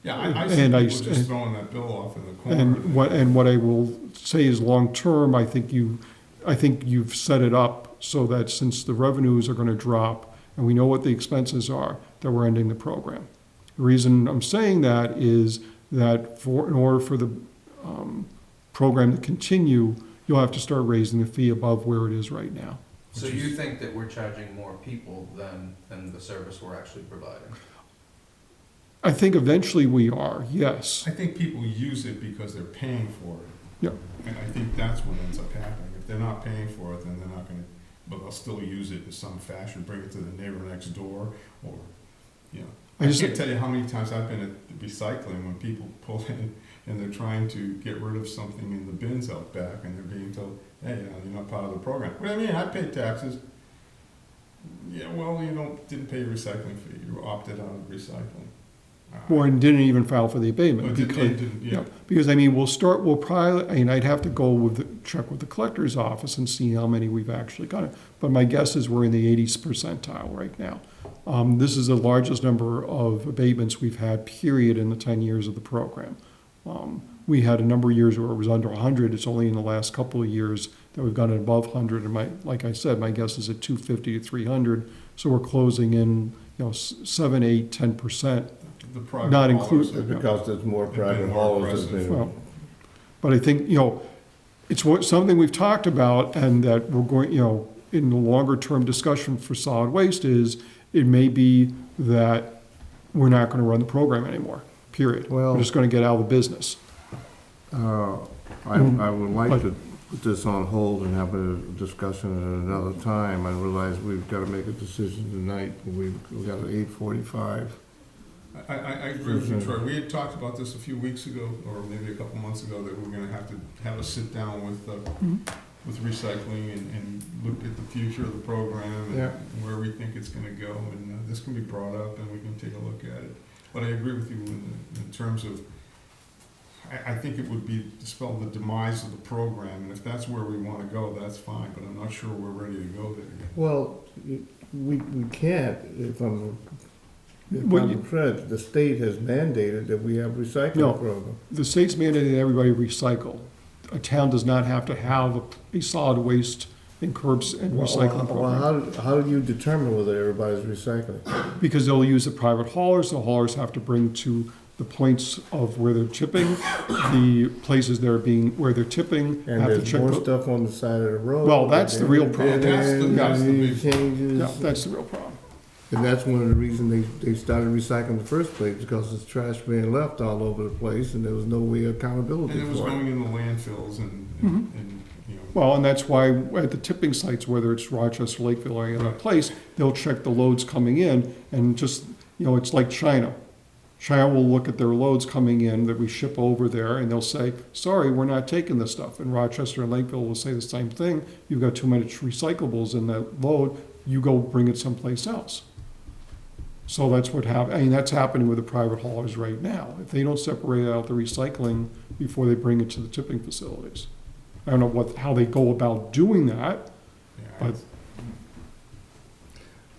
Yeah, I see And people just throwing that bill off in the corner. And what I will say is long-term, I think you've set it up so that since the revenues are going to drop and we know what the expenses are, that we're ending the program. The reason I'm saying that is that in order for the program to continue, you'll have to start raising the fee above where it is right now. So you think that we're charging more people than the service we're actually providing? I think eventually we are, yes. I think people use it because they're paying for it. Yeah. And I think that's what ends up happening. If they're not paying for it, then they're not gonna, but they'll still use it in some fashion, bring it to the neighbor next door, or, you know. I can't tell you how many times I've been at the recycling when people pull in and they're trying to get rid of something in the bins out back and they're being told, hey, you know, you're not part of the program. What do you mean? I paid taxes. Yeah, well, you didn't pay your recycling fee. You opted out of recycling. Or didn't even file for the abatement. But because, didn't, yeah. Because, I mean, we'll probably, I mean, I'd have to go check with the collector's office and see how many we've actually got. But my guess is we're in the 80th percentile right now. This is the largest number of abatements we've had, period, in the 10 years of the program. We had a number of years where it was under 100. It's only in the last couple of years that we've gone above 100. And like I said, my guess is at 250 to 300. So we're closing in, 7, 8, 10%. The private Not haulers include- have Because there's more been private more haulers. aggressive. Well, But I think, it's something we've talked about, and that we're going, in the longer-term discussion for solid waste is, it may be that we're not gonna run the program anymore, period. Well- We're just gonna get out of the business. I would like to put this on hold and have a discussion at another time. I realize we've got to make a decision tonight. We've got an 8:45. I agree with you, Troy. We had talked about this a few weeks ago, or maybe a couple months ago, that we were gonna have to have a sit down with recycling and look at the future of the program Yeah. and where we think it's gonna go, and this can be brought up and we can take a look at it. But I agree with you in terms of, I think it would be to spell the demise of the program, and if that's where we wanna go, that's fine, but I'm not sure we're ready to go there yet. Well, we can't, if I'm Well, you- correct, the state has mandated that we have No. recycling program. The state's mandating everybody recycle. A town does not have to have a solid waste and curbs and recycling program. How do you determine whether everybody's recycling? Because they'll use the private haulers, the haulers have to bring to the points of where they're tipping, the places where they're tipping, And have to there's check. more stuff on the side of the road. Well, that's the real problem. That's the big Changes. Yeah, that's the real problem. And that's one of the reasons they started recycling in the first place, because there's trash being left all over the place and there was no way of accountability And it was for it. going in the landfills and, you know. Well, and that's why at the tipping sites, whether it's Rochester, Lakeville, or any other place, they'll check the loads coming in, and just, it's like China. China will look at their loads coming in that we ship over there, and they'll say, sorry, we're not taking this stuff. And Rochester and Lakeville will say the same thing. You've got too much recyclables in that load, you go bring it someplace else. So that's what that's happening with the private haulers right now. If they don't separate out the recycling before they bring it to the tipping facilities. I don't know how they go about doing that, Yeah, but,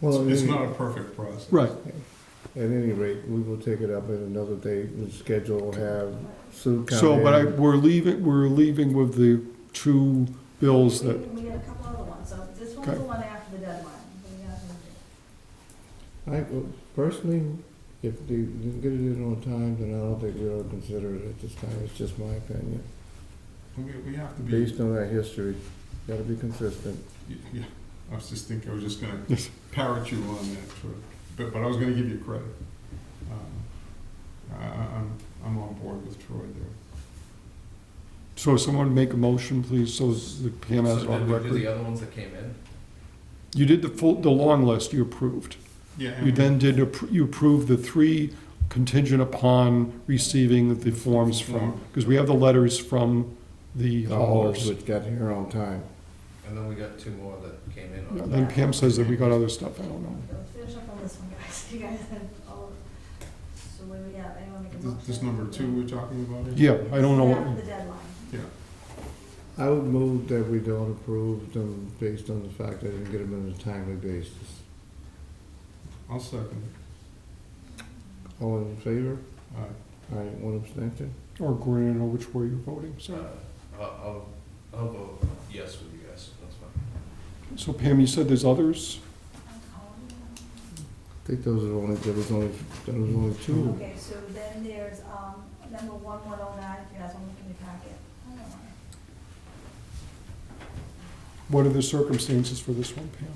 Well, it's not a perfect process. right. at any rate, we will take it up at another day. We'll schedule, have Sue come So, but in. we're leaving with the two bills that, We got a couple other ones, so this one's Okay. the one after the deadline. We got- Personally, if they didn't get it in on time, then I don't think we ought to consider it at this time. It's just my opinion. We have to be, Based on that history, gotta be consistent. yeah, I was just gonna Yes. parrot you on that, Troy. But I was gonna give you credit. I'm on board with Troy there. so someone make a motion, please, so that Pam has it So on did we do record. the other ones that came in? You did the long list, you approved. Yeah. You then you approved the three contingent upon receiving the forms from, because we have the letters from the haulers. Which got here on time. And then we got two more that came in Yeah, on. Then Pam says that we got other stuff, I don't know. Let's finish up on this one, guys. You guys had all, so what do we have? Anyone make a motion? This number two we're talking about here? Yeah, I don't know After what, the deadline. Yeah. I would move that we don't approve them based on the fact that I didn't get them on a timely basis. I'll second All in favor? it. Aye, one abstention? or Gordon, I don't know which way you're voting, so. I'll vote yes with you guys, that's fine. So Pam, you said there's others? I think there was only two. Okay, so then there's, number 1109, if you guys want to look in your packet. I don't know. What are the circumstances for this one, Pam?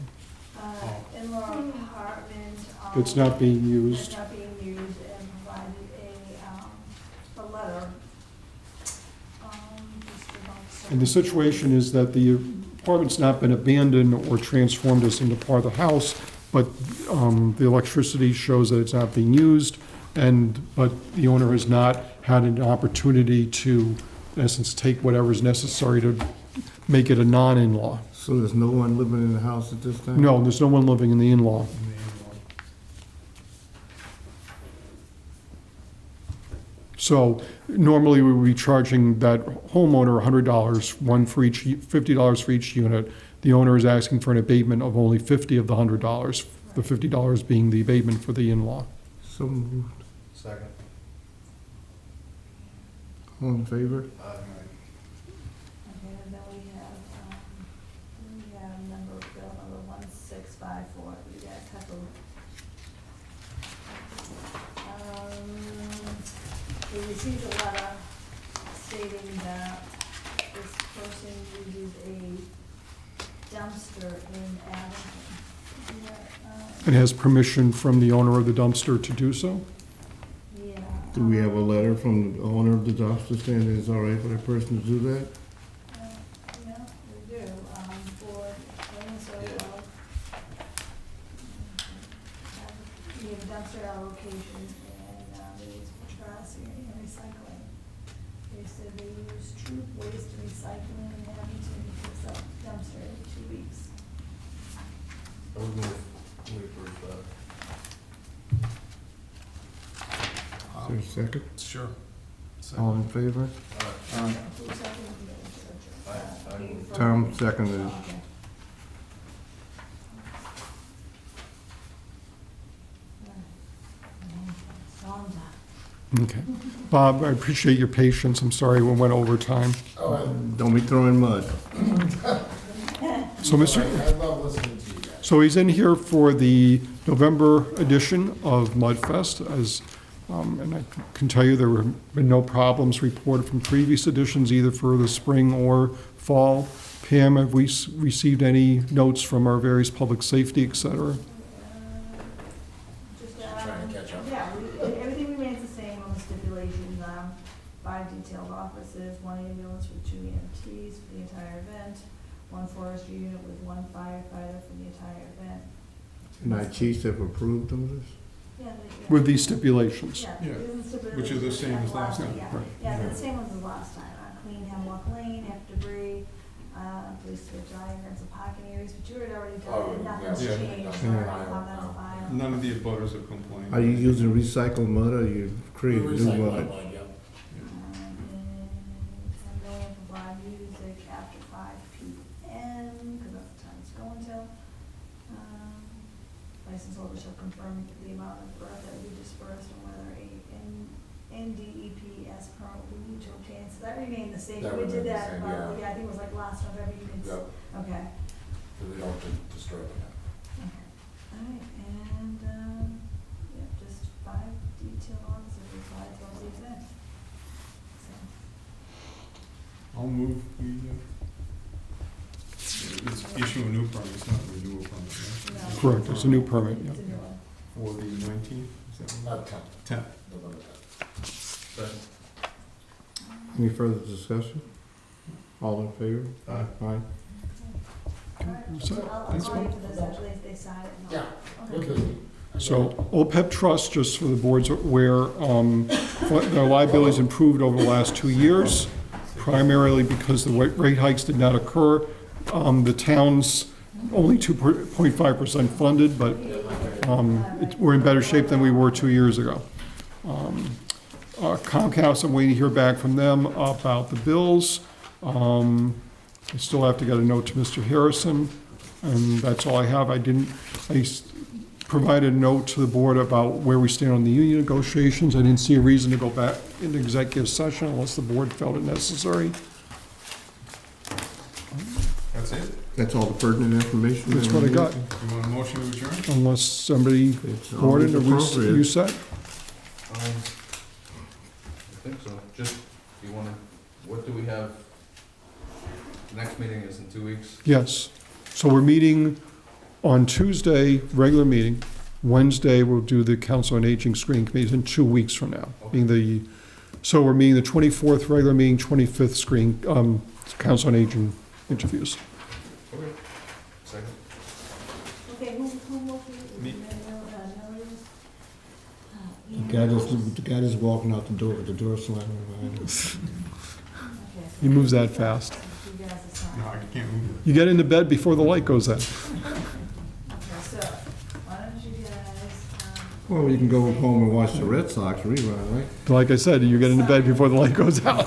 In-law apartment. It's not being It's used? not being used, and provided a letter. Just about And the situation is that the apartment's not been abandoned or transformed as into part of the house, but the electricity shows that it's not being used, but the owner has not had an opportunity to, in essence, take whatever is necessary to make it a non-in-law. So there's no one living in the house at this time? No, there's no one living in the in-law. In the in-law. So normally we would be charging that homeowner $100, one for each, $50 for each unit. The owner is asking for an abatement of only $50 of the $100, the $50 being the abatement for the in-law. So moved. Second. All in favor? Okay, and then we have bill number 1654, you guys have to. We received a letter stating that this person uses a dumpster in Abington. Yeah, And has permission from the owner of the dumpster to do so? yeah. Do we have a letter from the owner of the dumpster saying it's all right for that person to do that? Yeah, we do, for, so, we have a dumpster at our location, and, they use for trash and recycling. They said they use Troop Waste Recycling in Abington, picks up dumpster every 2 weeks. I would move, we approve that. Is there a second? Sure. All in favor? Who seconded the motion? I moved. Tom seconded. Okay. So I'm done. Okay. Bob, I appreciate your patience. I'm sorry we went over time. Don't be throwing mud. So, Mr. I love listening to you guys. So he's in here for the November edition of Mudfest, as, and I can tell you there have been no problems reported from previous editions, either for the spring or fall. Pam, have we received any notes from our various public safety, et cetera? Just, Trying to catch up. yeah, everything remains the same on the stipulations, 5 detailed officers, 1 ambulance with 2 EMTs for the entire event, 1 forestry unit with 1 firefighter for the entire event. And our chiefs have approved of this? Yeah, With these stipulations? Yeah, Yeah, it was the which are the same as last time. Yeah, Right. yeah, they're the same ones as last time, clean Hemlock Lane, F debris, police switch diagrams of parking areas, but you had already done Oh, it, nothing's yeah. changed, Yeah. that's fine. None of the abutters have complained. Are you using recycled mud or you create new Recycle mud? that mud, yeah. And then provide music after 5 PM, because that's the time it's going till. License holder shall confirm the amount of earth that will be dispersed and whether a NDEPS permit will be need to obtain, so that remained the same. That We did remained the that, same, yeah. I think it was like last November, you can, Yep. okay. So they don't disturb it. Okay. All right, and, yeah, just 5 detail officers required to all these in. So, I'll move, it's issue a new permit, it's not a renewal permit, right? no. Correct, it's a new permit, yeah. It's a new one. For the 19th, is that right? 10th, 10th. November 10th. Second. Any further discussion? All in favor? Aye. Aye. All right, So- so I'll Thanks, call you for this, actually, if they sign it. and all. Yeah, Okay. we're busy. So OPEB trust, just for the boards aware, their liabilities improved over the last 2 years, primarily because the rate hikes did not occur. The town's only 2.5% funded, but we're in better shape than we were 2 years ago. Comcast, I'm waiting to hear back from them about the bills. I still have to get a note to Mr. Harrison, and that's all I have. I provided a note to the board about where we stand on the union negotiations. I didn't see a reason to go back into executive session unless the board felt it necessary. That's it? That's all the pertinent information? That's what I got, You want a motion to adjourn? unless somebody, It's Gordon, always are appropriate. you set? I think so. Just, you wanna, what do we have? The next meeting is in 2 weeks. Yes. So we're meeting on Tuesday, regular meeting. Wednesday, we'll do the Council on Aging screening committees in 2 weeks from now. So we're meeting the 24th regular meeting, 25th screen, Council on Aging interviews. Okay. Second. Okay, who will be? Me. The guy that's walking out the door with the door slamming behind him. He moves that fast. You guys decide. No, I can't move it. You get into bed before the light goes out. Okay, so, why don't you guys, Well, you can go home and watch the Red Sox rerun, right? Like I said, you get into bed before the light goes out.